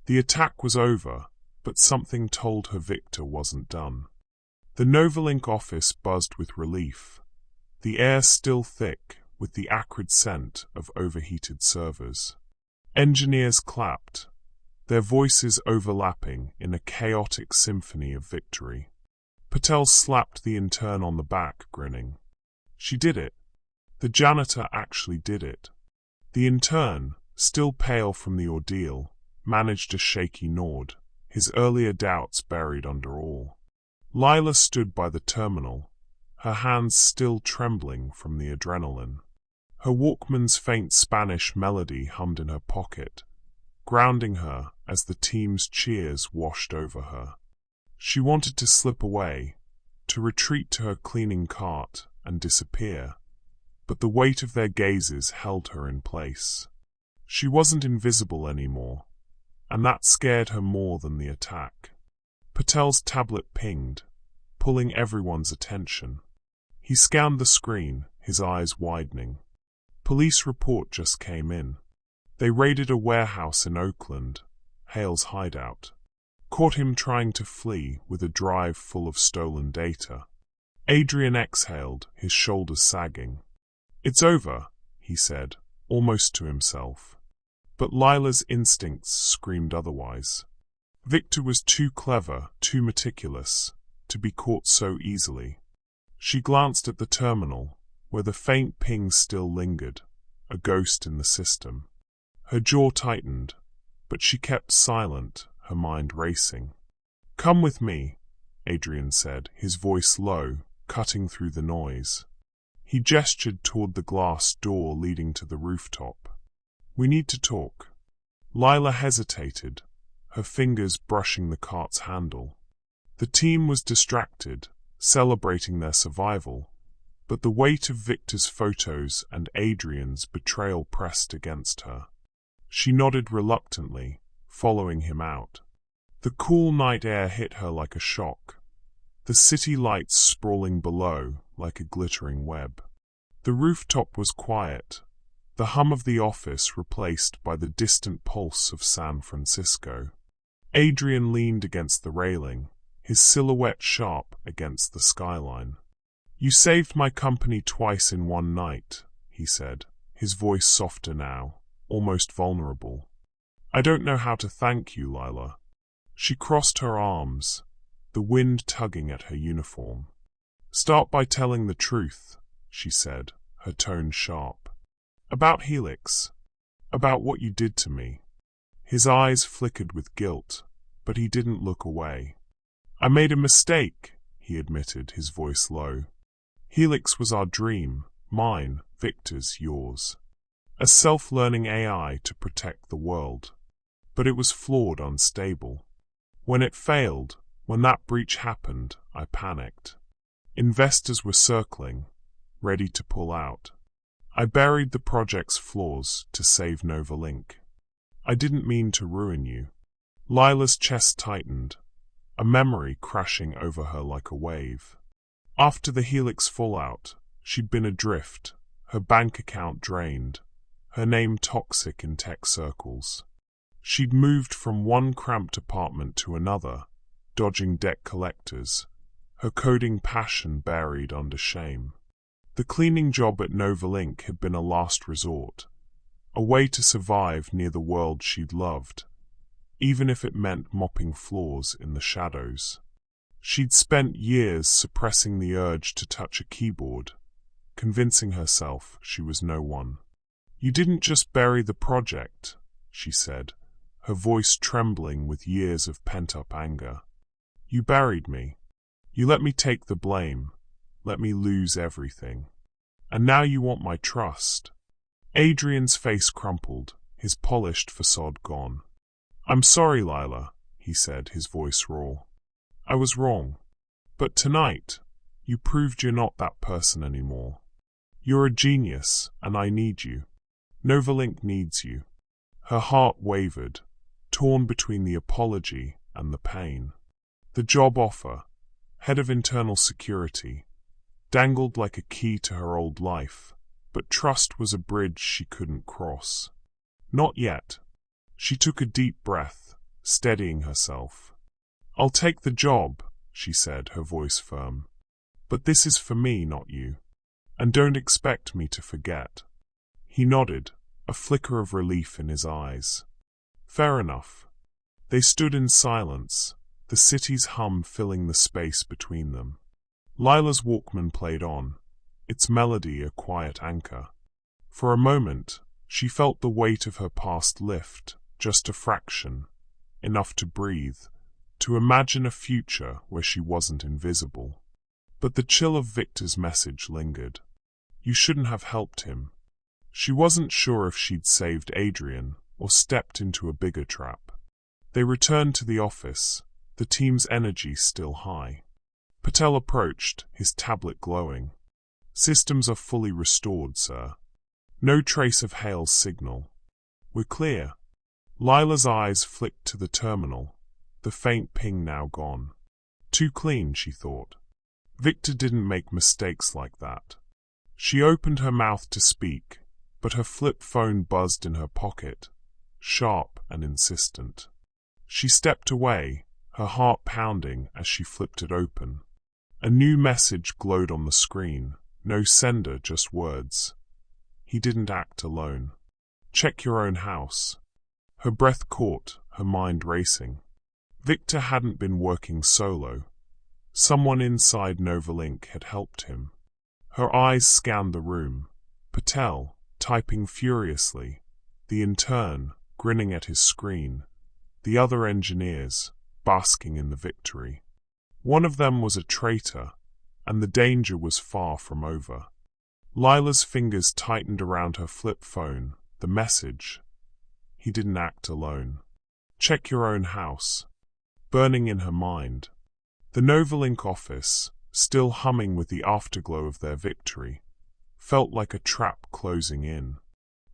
The attack was over, but something told her Victor wasn't done. The Novalink office buzzed with relief, the air still thick with the acrid scent of overheated servers. Engineers clapped, their voices overlapping in a chaotic symphony of victory. Patel slapped the intern on the back, grinning. She did it. The janitor actually did it. The intern, still pale from the ordeal, managed a shaky nod, his earlier doubts buried under all. Lila stood by the terminal, her hands still trembling from the adrenaline. Her Walkman's faint Spanish melody hummed in her pocket, grounding her as the team's cheers washed over her. She wanted to slip away, to retreat to her cleaning cart and disappear, but the weight of their gazes held her in place. She wasn't invisible anymore, and that scared her more than the attack. Patel's tablet pinged, pulling everyone's attention. He scanned the screen, his eyes widening. Police report just came in. They raided a warehouse in Oakland, Hale's hideout. Caught him trying to flee with a drive full of stolen data. Adrian exhaled, his shoulders sagging. "It's over," he said, almost to himself. But Lila's instincts screamed otherwise. Victor was too clever, too meticulous, to be caught so easily. She glanced at the terminal, where the faint ping still lingered, a ghost in the system. Her jaw tightened, but she kept silent, her mind racing. "Come with me," Adrian said, his voice low, cutting through the noise. He gestured toward the glass door leading to the rooftop. "We need to talk." Lila hesitated, her fingers brushing the cart's handle. The team was distracted, celebrating their survival, but the weight of Victor's photos and Adrian's betrayal pressed against her. She nodded reluctantly, following him out. The cool night air hit her like a shock, the city lights sprawling below like a glittering web. The rooftop was quiet, the hum of the office replaced by the distant pulse of San Francisco. Adrian leaned against the railing, his silhouette sharp against the skyline. "You saved my company twice in one night," he said, his voice softer now, almost vulnerable. "I don't know how to thank you, Lila." She crossed her arms, the wind tugging at her uniform. "Start by telling the truth," she said, her tone sharp. "About Helix. About what you did to me." His eyes flickered with guilt, but he didn't look away. "I made a mistake," he admitted, his voice low. Helix was our dream, mine, Victor's, yours. A self-learning AI to protect the world. But it was flawed, unstable. When it failed, when that breach happened, I panicked. Investors were circling, ready to pull out. I buried the project's flaws to save Novalink. I didn't mean to ruin you. Lila's chest tightened, a memory crashing over her like a wave. After the Helix fallout, she'd been adrift, her bank account drained, her name toxic in tech circles. She'd moved from one cramped apartment to another, dodging debt collectors, her coding passion buried under shame. The cleaning job at Novalink had been a last resort, a way to survive near the world she'd loved, even if it meant mopping floors in the shadows. She'd spent years suppressing the urge to touch a keyboard, convincing herself she was no one. You didn't just bury the project, she said, her voice trembling with years of pent-up anger. You buried me. You let me take the blame, let me lose everything. And now you want my trust. Adrian's face crumpled, his polished facade gone. I'm sorry, Lila, he said, his voice raw. I was wrong. But tonight, you proved you're not that person anymore. You're a genius, and I need you. Novalink needs you. Her heart wavered, torn between the apology and the pain. The job offer, head of internal security, dangled like a key to her old life, but trust was a bridge she couldn't cross. Not yet. She took a deep breath, steadying herself. I'll take the job, she said, her voice firm. But this is for me, not you. And don't expect me to forget. He nodded, a flicker of relief in his eyes. Fair enough. They stood in silence, the city's hum filling the space between them. Lila's Walkman played on, its melody a quiet anchor. For a moment, she felt the weight of her past lift, just a fraction, enough to breathe, to imagine a future where she wasn't invisible. But the chill of Victor's message lingered. You shouldn't have helped him. She wasn't sure if she'd saved Adrian or stepped into a bigger trap. They returned to the office, the team's energy still high. Patel approached, his tablet glowing. Systems are fully restored, sir. No trace of Hale's signal. We're clear. Lila's eyes flicked to the terminal, the faint ping now gone. Too clean, she thought. Victor didn't make mistakes like that. She opened her mouth to speak, but her flip phone buzzed in her pocket, sharp and insistent. She stepped away, her heart pounding as she flipped it open. A new message glowed on the screen, no sender, just words. He didn't act alone. Check your own house. Her breath caught, her mind racing. Victor hadn't been working solo. Someone inside Novalink had helped him. Her eyes scanned the room. Patel, typing furiously. The intern, grinning at his screen. The other engineers, basking in the victory. One of them was a traitor, and the danger was far from over. Lila's fingers tightened around her flip phone, the message. He didn't act alone. Check your own house. Burning in her mind. The Novalink office, still humming with the afterglow of their victory, felt like a trap closing in.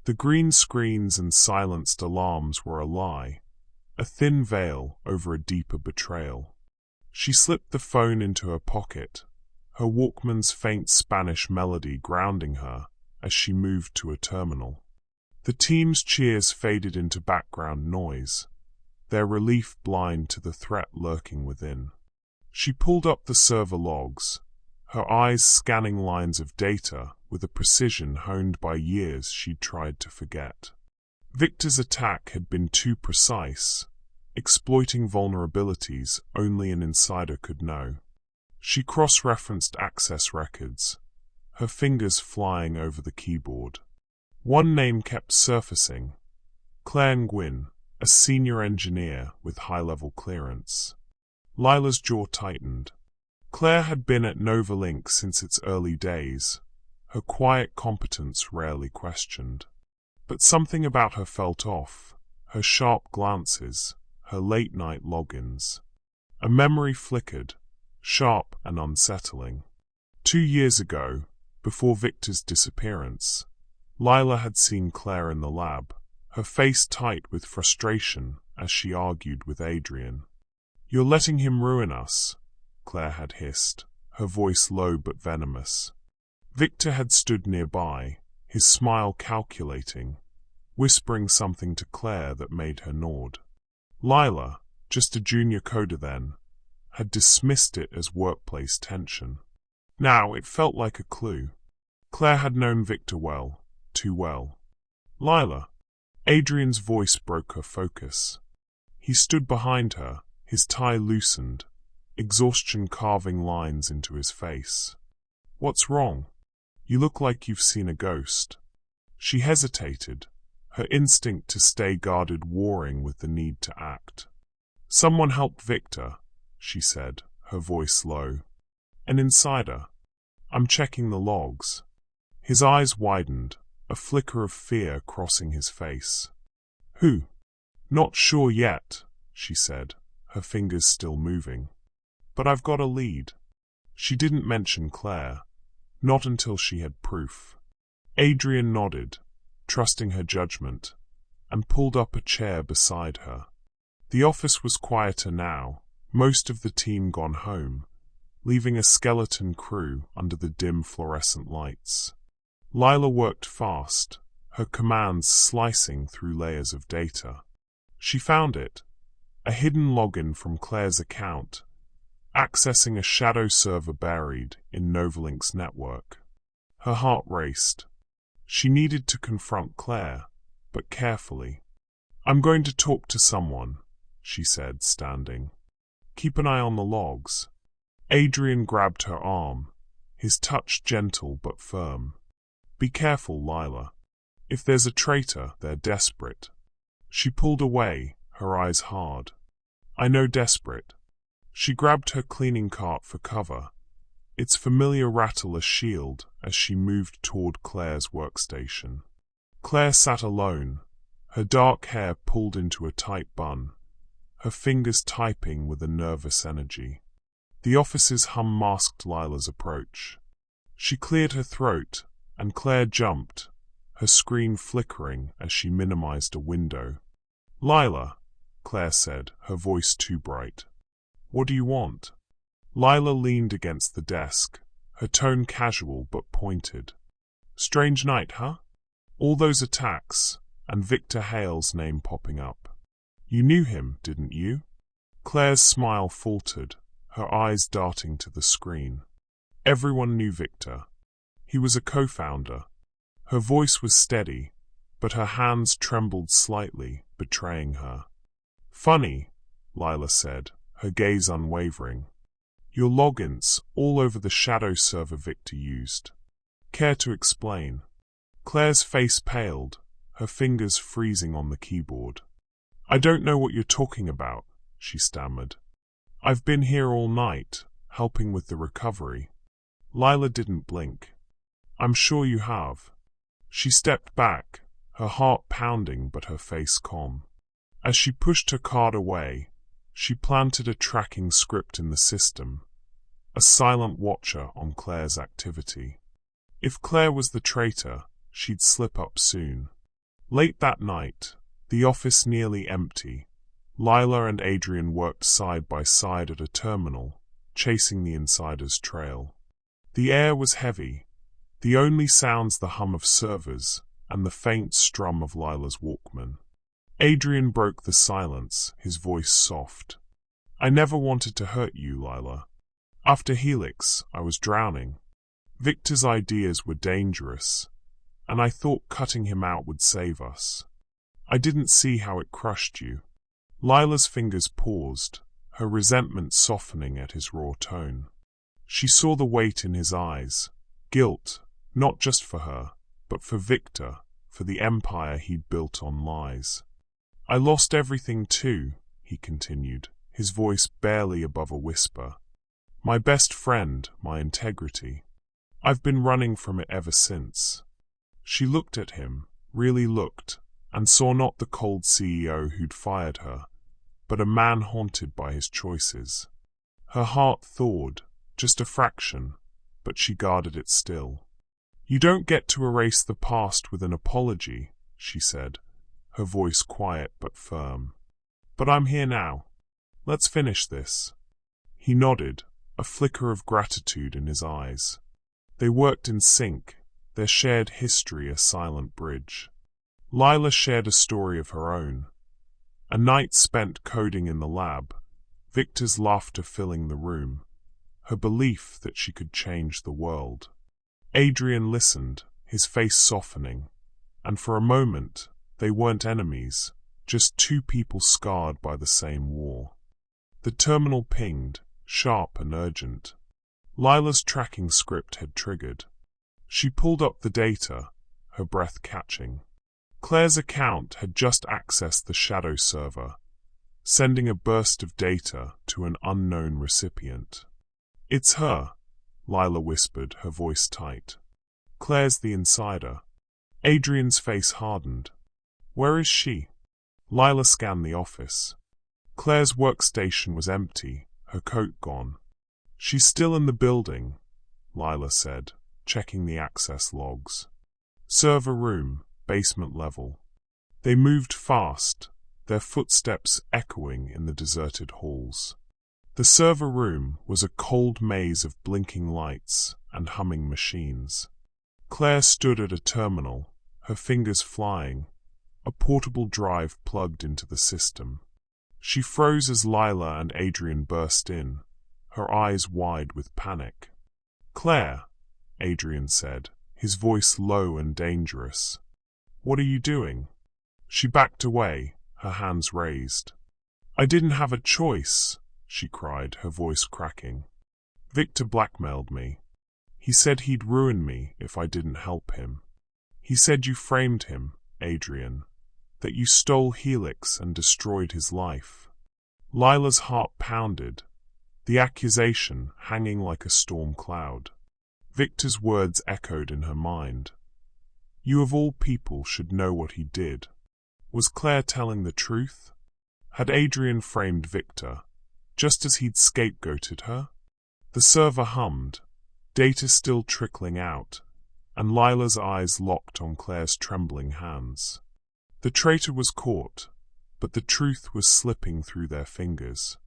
The green screens and silenced alarms were a lie, a thin veil over a deeper betrayal. She slipped the phone into her pocket, her Walkman's faint Spanish melody grounding her as she moved to a terminal. The team's cheers faded into background noise, their relief blind to the threat lurking within. She pulled up the server logs, her eyes scanning lines of data with a precision honed by years she'd tried to forget. Victor's attack had been too precise, exploiting vulnerabilities only an insider could know. She cross-referenced access records, her fingers flying over the keyboard. One name kept surfacing, Claire Nguyen, a senior engineer with high-level clearance. Lila's jaw tightened. Claire had been at Novalink since its early days, her quiet competence rarely questioned. But something about her felt off, her sharp glances, her late-night logins. A memory flickered, sharp and unsettling. 2 years ago, before Victor's disappearance, Lila had seen Claire in the lab, her face tight with frustration as she argued with Adrian. "You're letting him ruin us," Claire had hissed, her voice low but venomous. Victor had stood nearby, his smile calculating, whispering something to Claire that made her nod. Lila, just a junior coder then, had dismissed it as workplace tension. Now it felt like a clue. Claire had known Victor well, too well. "Lila." Adrian's voice broke her focus. He stood behind her, his tie loosened, exhaustion carving lines into his face. "What's wrong? You look like you've seen a ghost." She hesitated, her instinct to stay guarded warring with the need to act. "Someone helped Victor," she said, her voice low. "An insider. I'm checking the logs." His eyes widened, a flicker of fear crossing his face. "Who?" "Not sure yet," she said, her fingers still moving. "But I've got a lead." She didn't mention Claire, not until she had proof. Adrian nodded, trusting her judgment, and pulled up a chair beside her. The office was quieter now, most of the team gone home, leaving a skeleton crew under the dim fluorescent lights. Lila worked fast, her commands slicing through layers of data. She found it, a hidden login from Claire's account, accessing a shadow server buried in Novalink's network. Her heart raced. She needed to confront Claire, but carefully. "I'm going to talk to someone," she said, standing. "Keep an eye on the logs." Adrian grabbed her arm, his touch gentle but firm. "Be careful, Lila. If there's a traitor, they're desperate." She pulled away, her eyes hard. "I know desperate." She grabbed her cleaning cart for cover, its familiar rattle a shield as she moved toward Claire's workstation. Claire sat alone, her dark hair pulled into a tight bun, her fingers typing with a nervous energy. The office's hum masked Lila's approach. She cleared her throat, and Claire jumped, her screen flickering as she minimized a window. "Lila," Claire said, her voice too bright. "What do you want?" Lila leaned against the desk, her tone casual but pointed. "Strange night, huh? All those attacks, and Victor Hale's name popping up. You knew him, didn't you?" Claire's smile faltered, her eyes darting to the screen. Everyone knew Victor. He was a co-founder. Her voice was steady, but her hands trembled slightly, betraying her. "Funny," Lila said, her gaze unwavering. "Your logins all over the shadow server Victor used. Care to explain?" Claire's face paled, her fingers freezing on the keyboard. "I don't know what you're talking about," she stammered. "I've been here all night, helping with the recovery." Lila didn't blink. "I'm sure you have." She stepped back, her heart pounding but her face calm. As she pushed her card away, she planted a tracking script in the system, a silent watcher on Claire's activity. If Claire was the traitor, she'd slip up soon. Late that night, the office nearly empty, Lila and Adrian worked side by side at a terminal, chasing the insider's trail. The air was heavy, the only sounds the hum of servers and the faint strum of Lila's Walkman. Adrian broke the silence, his voice soft. "I never wanted to hurt you, Lila. After Helix, I was drowning. Victor's ideas were dangerous, and I thought cutting him out would save us. I didn't see how it crushed you." Lila's fingers paused, her resentment softening at his raw tone. She saw the weight in his eyes, guilt, not just for her, but for Victor, for the empire he'd built on lies. "I lost everything too," he continued, his voice barely above a whisper. My best friend, my integrity. I've been running from it ever since. She looked at him, really looked, and saw not the cold CEO who'd fired her, but a man haunted by his choices. Her heart thawed, just a fraction, but she guarded it still. You don't get to erase the past with an apology, she said, her voice quiet but firm. But I'm here now. Let's finish this. He nodded, a flicker of gratitude in his eyes. They worked in sync, their shared history a silent bridge. Lila shared a story of her own. A night spent coding in the lab, Victor's laughter filling the room, her belief that she could change the world. Adrian listened, his face softening, and for a moment, they weren't enemies, just two people scarred by the same war. The terminal pinged, sharp and urgent. Lila's tracking script had triggered. She pulled up the data, her breath catching. Claire's account had just accessed the shadow server, sending a burst of data to an unknown recipient. It's her, Lila whispered, her voice tight. Claire's the insider. Adrian's face hardened. Where is she? Lila scanned the office. Claire's workstation was empty, her coat gone. She's still in the building, Lila said, checking the access logs. Server room, basement level. They moved fast, their footsteps echoing in the deserted halls. The server room was a cold maze of blinking lights and humming machines. Claire stood at a terminal, her fingers flying, a portable drive plugged into the system. She froze as Lila and Adrian burst in, her eyes wide with panic. Claire, Adrian said, his voice low and dangerous. What are you doing? She backed away, her hands raised. I didn't have a choice, she cried, her voice cracking. Victor blackmailed me. He said he'd ruin me if I didn't help him. He said you framed him, Adrian, that you stole Helix and destroyed his life. Lila's heart pounded, the accusation hanging like a storm cloud. Victor's words echoed in her mind. You of all people should know what he did. Was Claire telling the truth? Had Adrian framed Victor, just as he'd scapegoated her? The server hummed, data still trickling out, and Lila's eyes locked on Claire's trembling hands. The traitor was caught, but the truth was slipping through their fingers.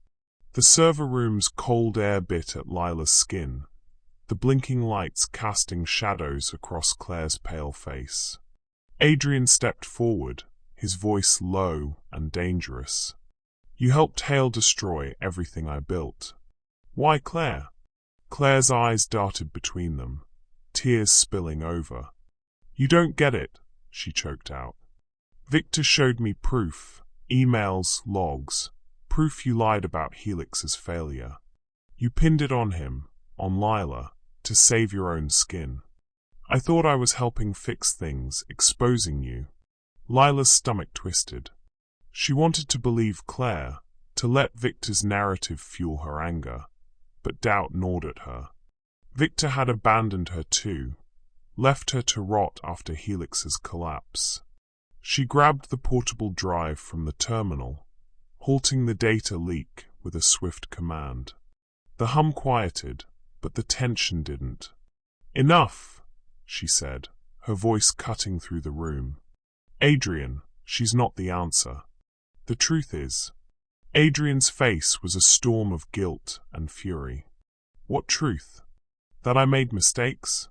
The server room's cold air bit at Lila's skin, the blinking lights casting shadows across Claire's pale face. Adrian stepped forward, his voice low and dangerous. You helped Hale destroy everything I built. Why Claire? Claire's eyes darted between them, tears spilling over. You don't get it, she choked out. Victor showed me proof, emails, logs, proof you lied about Helix's failure. You pinned it on him, on Lila, to save your own skin. I thought I was helping fix things, exposing you. Lila's stomach twisted. She wanted to believe Claire, to let Victor's narrative fuel her anger, but doubt gnawed at her. Victor had abandoned her too, left her to rot after Helix's collapse. She grabbed the portable drive from the terminal, halting the data leak with a swift command. The hum quieted, but the tension didn't. Enough, she said, her voice cutting through the room. Adrian, she's not the answer. The truth is, Adrian's face was a storm of guilt and fury. What truth? That I made mistakes?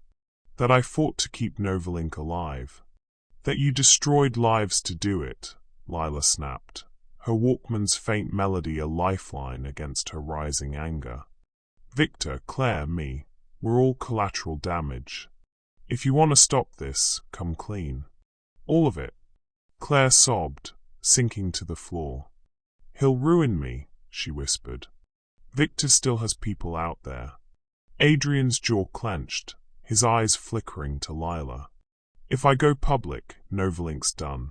That I fought to keep Novalink alive? That you destroyed lives to do it, Lila snapped, her Walkman's faint melody a lifeline against her rising anger. Victor, Claire, me, we're all collateral damage. If you want to stop this, come clean. All of it. Claire sobbed, sinking to the floor. He'll ruin me, she whispered. Victor still has people out there. Adrian's jaw clenched, his eyes flickering to Lila. If I go public, Novalink's done.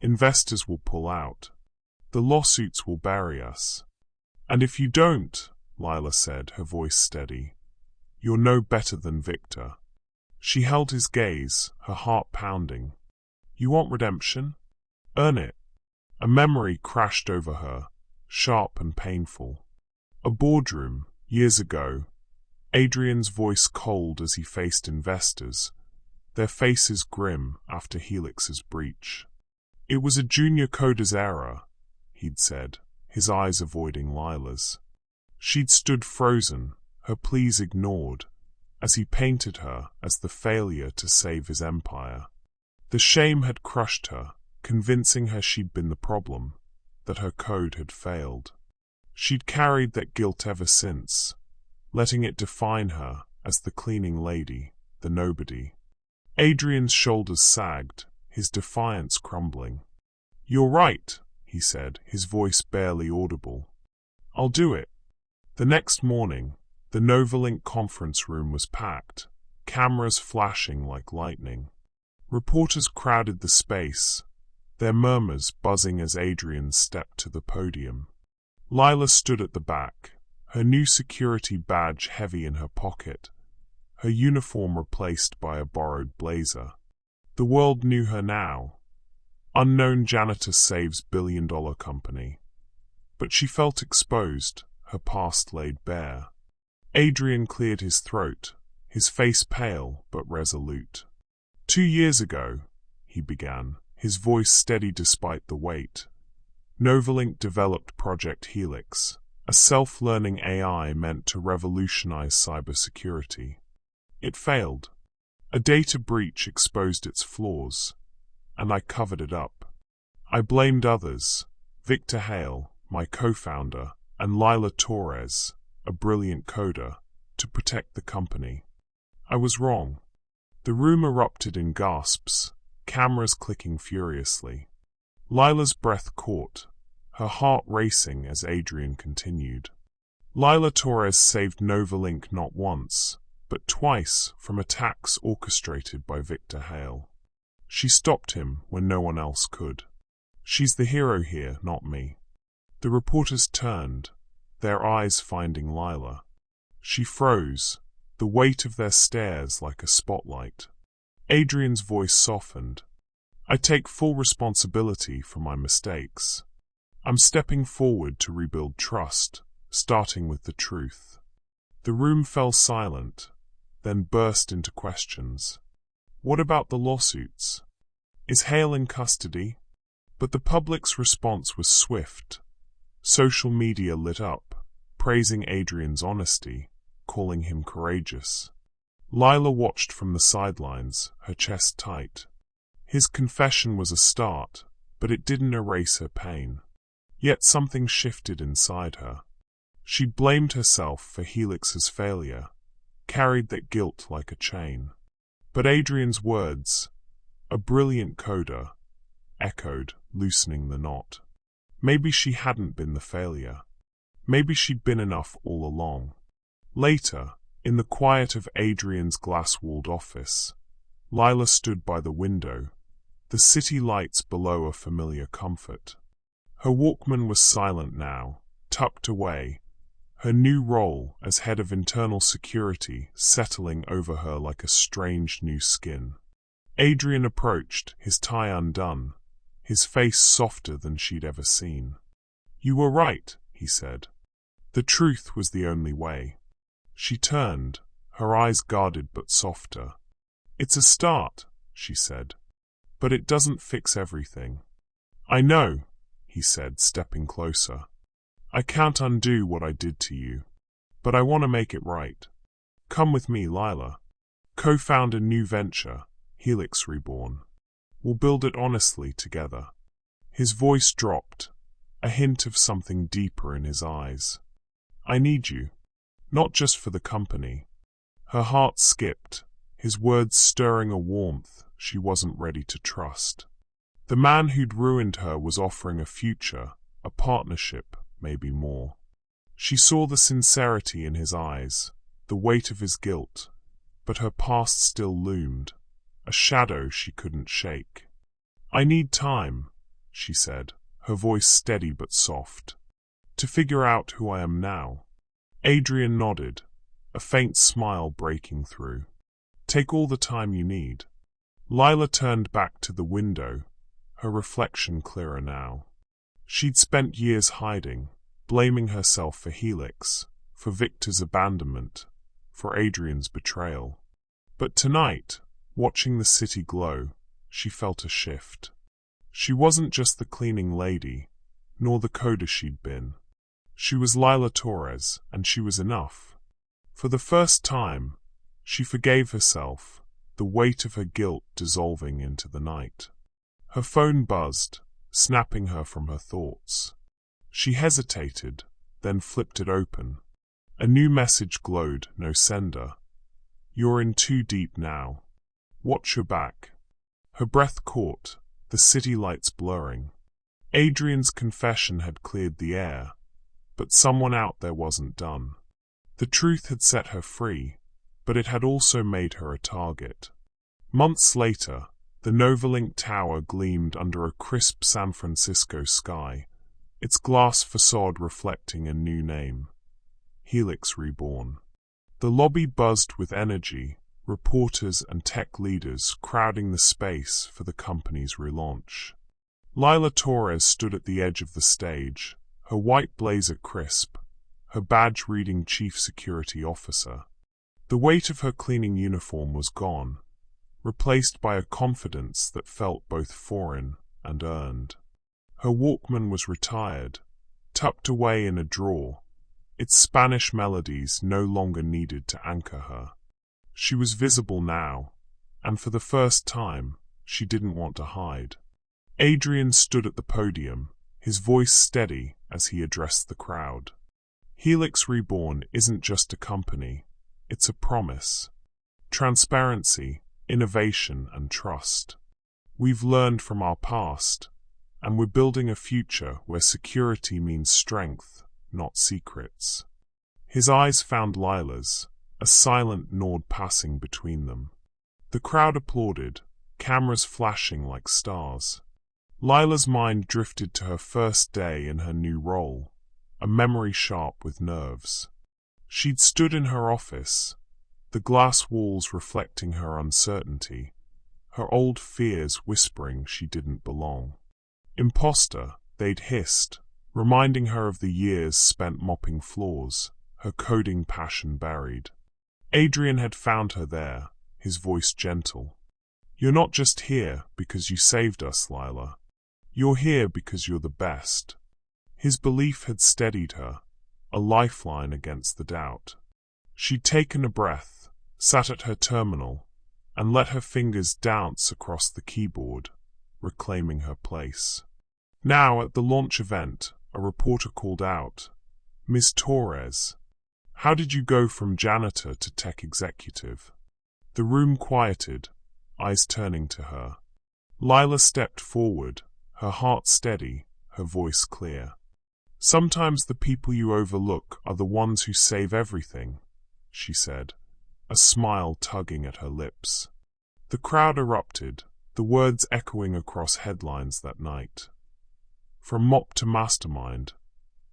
Investors will pull out. The lawsuits will bury us. And if you don't, Lila said, her voice steady. You're no better than Victor. She held his gaze, her heart pounding. You want redemption? Earn it. A memory crashed over her, sharp and painful. A boardroom, years ago. Adrian's voice cold as he faced investors, their faces grim after Helix's breach. It was a junior coder's error, he'd said, his eyes avoiding Lila's. She'd stood frozen, her pleas ignored, as he painted her as the failure to save his empire. The shame had crushed her, convincing her she'd been the problem, that her code had failed. She'd carried that guilt ever since, letting it define her as the cleaning lady, the nobody. Adrian's shoulders sagged, his defiance crumbling. You're right, he said, his voice barely audible. I'll do it. The next morning, the Novalink conference room was packed, cameras flashing like lightning. Reporters crowded the space, their murmurs buzzing as Adrian stepped to the podium. Lila stood at the back, her new security badge heavy in her pocket, her uniform replaced by a borrowed blazer. The world knew her now. Unknown janitor saves billion-dollar company. But she felt exposed, her past laid bare. Adrian cleared his throat, his face pale but resolute. 2 years ago, he began, his voice steady despite the weight. Novalink developed Project Helix, a self-learning AI meant to revolutionize cybersecurity. It failed. A data breach exposed its flaws, and I covered it up. I blamed others, Victor Hale, my co-founder, and Lila Torres, a brilliant coder, to protect the company. I was wrong. The room erupted in gasps, cameras clicking furiously. Lila's breath caught, her heart racing as Adrian continued. Lila Torres saved Novalink not once, but twice from attacks orchestrated by Victor Hale. She stopped him when no one else could. She's the hero here, not me. The reporters turned, their eyes finding Lila. She froze, the weight of their stares like a spotlight. Adrian's voice softened. I take full responsibility for my mistakes. I'm stepping forward to rebuild trust, starting with the truth. The room fell silent, then burst into questions. What about the lawsuits? Is Hale in custody? But the public's response was swift. Social media lit up, praising Adrian's honesty, calling him courageous. Lila watched from the sidelines, her chest tight. His confession was a start, but it didn't erase her pain. Yet something shifted inside her. She blamed herself for Helix's failure, carried that guilt like a chain. But Adrian's words, a brilliant coder, echoed, loosening the knot. Maybe she hadn't been the failure. Maybe she'd been enough all along. Later, in the quiet of Adrian's glass-walled office, Lila stood by the window, the city lights below a familiar comfort. Her Walkman was silent now, tucked away, her new role as head of internal security settling over her like a strange new skin. Adrian approached, his tie undone, his face softer than she'd ever seen. You were right, he said. The truth was the only way. She turned, her eyes guarded but softer. It's a start, she said. But it doesn't fix everything. I know, he said, stepping closer. I can't undo what I did to you. But I want to make it right. Come with me, Lila. Co-found a new venture, Helix Reborn. We'll build it honestly together. His voice dropped, a hint of something deeper in his eyes. I need you. Not just for the company. Her heart skipped, his words stirring a warmth she wasn't ready to trust. The man who'd ruined her was offering a future, a partnership, maybe more. She saw the sincerity in his eyes, the weight of his guilt, but her past still loomed, a shadow she couldn't shake. I need time, she said, her voice steady but soft, to figure out who I am now. Adrian nodded, a faint smile breaking through. Take all the time you need. Lila turned back to the window, her reflection clearer now. She'd spent years hiding, blaming herself for Helix, for Victor's abandonment, for Adrian's betrayal. But tonight, watching the city glow, she felt a shift. She wasn't just the cleaning lady, nor the coder she'd been. She was Lila Torres, and she was enough. For the first time, she forgave herself, the weight of her guilt dissolving into the night. Her phone buzzed, snapping her from her thoughts. She hesitated, then flipped it open. A new message glowed, no sender. You're in too deep now. Watch your back. Her breath caught, the city lights blurring. Adrian's confession had cleared the air, but someone out there wasn't done. The truth had set her free, but it had also made her a target. Months later, the Novalink Tower gleamed under a crisp San Francisco sky, its glass facade reflecting a new name: Helix Reborn. The lobby buzzed with energy, reporters and tech leaders crowding the space for the company's relaunch. Lila Torres stood at the edge of the stage, her white blazer crisp, her badge reading Chief Security Officer. The weight of her cleaning uniform was gone, replaced by a confidence that felt both foreign and earned. Her Walkman was retired, tucked away in a drawer, its Spanish melodies no longer needed to anchor her. She was visible now, and for the first time, she didn't want to hide. Adrian stood at the podium, his voice steady as he addressed the crowd. Helix Reborn isn't just a company, it's a promise. Transparency, innovation, and trust. We've learned from our past, and we're building a future where security means strength, not secrets. His eyes found Lila's, a silent nod passing between them. The crowd applauded, cameras flashing like stars. Lila's mind drifted to her first day in her new role, a memory sharp with nerves. She'd stood in her office, the glass walls reflecting her uncertainty, her old fears whispering she didn't belong. Imposter, they'd hissed, reminding her of the years spent mopping floors, her coding passion buried. Adrian had found her there, his voice gentle. You're not just here because you saved us, Lila. You're here because you're the best. His belief had steadied her, a lifeline against the doubt. She'd taken a breath, sat at her terminal, and let her fingers dance across the keyboard, reclaiming her place. Now, at the launch event, a reporter called out, "Ms. Torres, how did you go from janitor to tech executive?" The room quieted, eyes turning to her. Lila stepped forward, her heart steady, her voice clear. "Sometimes the people you overlook are the ones who save everything," she said, a smile tugging at her lips. The crowd erupted, the words echoing across headlines that night. From mop to mastermind,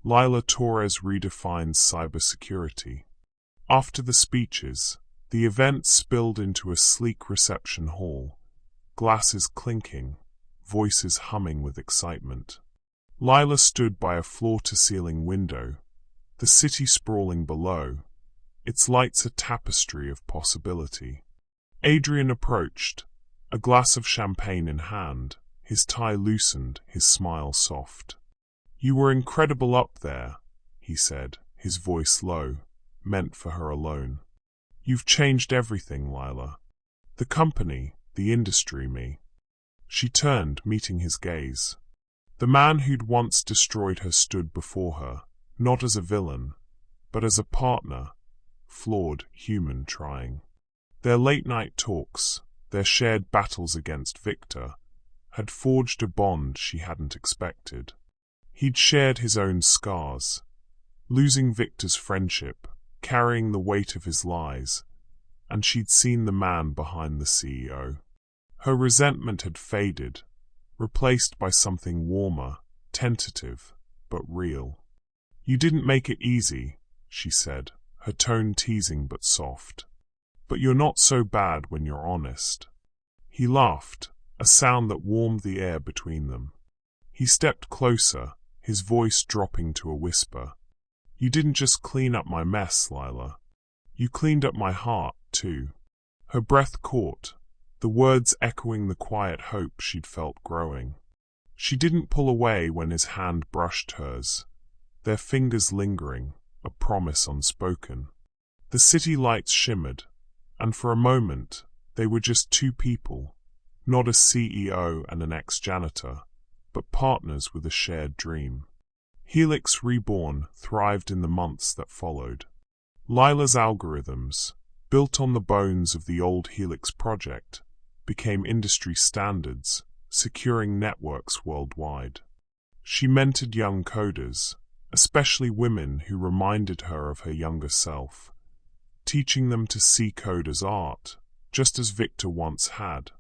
Lila Torres redefines cybersecurity. After the speeches, the event spilled into a sleek reception hall, glasses clinking, voices humming with excitement. Lila stood by a floor-to-ceiling window, the city sprawling below, its lights a tapestry of possibility. Adrian approached, a glass of champagne in hand, his tie loosened, his smile soft. "You were incredible up there," he said, his voice low, meant for her alone. "You've changed everything, Lila. The company, the industry, me." She turned, meeting his gaze. The man who'd once destroyed her stood before her, not as a villain, but as a partner, flawed, human, trying. Their late-night talks, their shared battles against Victor, had forged a bond she hadn't expected. He'd shared his own scars, losing Victor's friendship, carrying the weight of his lies, and she'd seen the man behind the CEO. Her resentment had faded, replaced by something warmer, tentative, but real. "You didn't make it easy," she said, her tone teasing but soft. "But you're not so bad when you're honest." He laughed, a sound that warmed the air between them. He stepped closer, his voice dropping to a whisper. "You didn't just clean up my mess, Lila. You cleaned up my heart, too." Her breath caught, the words echoing the quiet hope she'd felt growing. She didn't pull away when his hand brushed hers, their fingers lingering, a promise unspoken. The city lights shimmered, and for a moment they were just two people, not a CEO and an ex-janitor, but partners with a shared dream. Helix Reborn thrived in the months that followed. Lila's algorithms, built on the bones of the old Helix project, became industry standards, securing networks worldwide. She mentored young coders, especially women who reminded her of her younger self, teaching them to see code as art, just as Victor once had,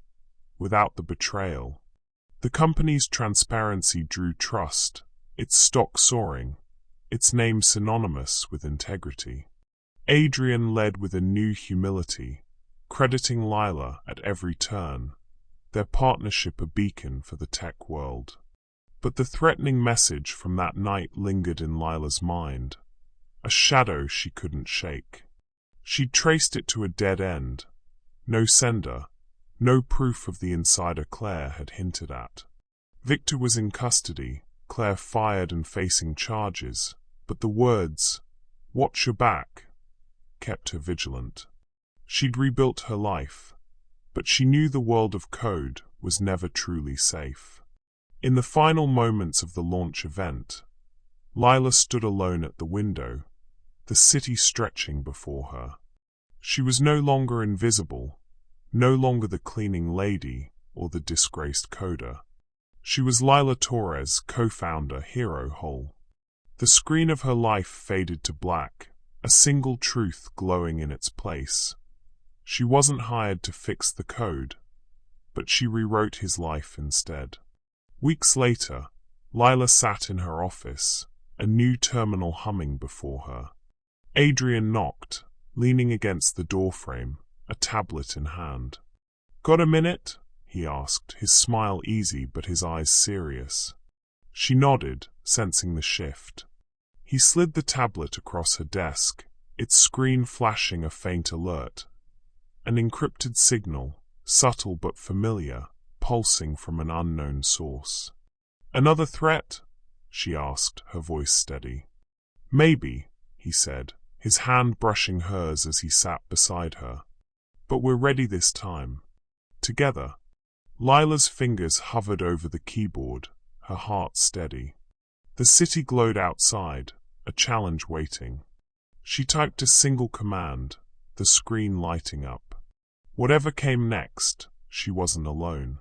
without the betrayal. The company's transparency drew trust, its stock soaring, its name synonymous with integrity. Adrian led with a new humility, crediting Lila at every turn, their partnership a beacon for the tech world. But the threatening message from that night lingered in Lila's mind, a shadow she couldn't shake. She'd traced it to a dead end. No sender, no proof of the insider Claire had hinted at. Victor was in custody, Claire fired and facing charges, but the words, "Watch your back," kept her vigilant. She'd rebuilt her life, but she knew the world of code was never truly safe. In the final moments of the launch event, Lila stood alone at the window, the city stretching before her. She was no longer invisible, no longer the cleaning lady or the disgraced coder. She was Lila Torres, co-founder, hero whole. The screen of her life faded to black, a single truth glowing in its place. She wasn't hired to fix the code, but she rewrote his life instead. Weeks later, Lila sat in her office, a new terminal humming before her. Adrian knocked, leaning against the doorframe, a tablet in hand. "Got a minute?" he asked, his smile easy but his eyes serious. She nodded, sensing the shift. He slid the tablet across her desk, its screen flashing a faint alert. An encrypted signal, subtle but familiar, pulsing from an unknown source. "Another threat?" she asked, her voice steady. "Maybe," he said, his hand brushing hers as he sat beside her. "But we're ready this time. Together." Lila's fingers hovered over the keyboard, her heart steady. The city glowed outside, a challenge waiting. She typed a single command, the screen lighting up. Whatever came next, she wasn't alone.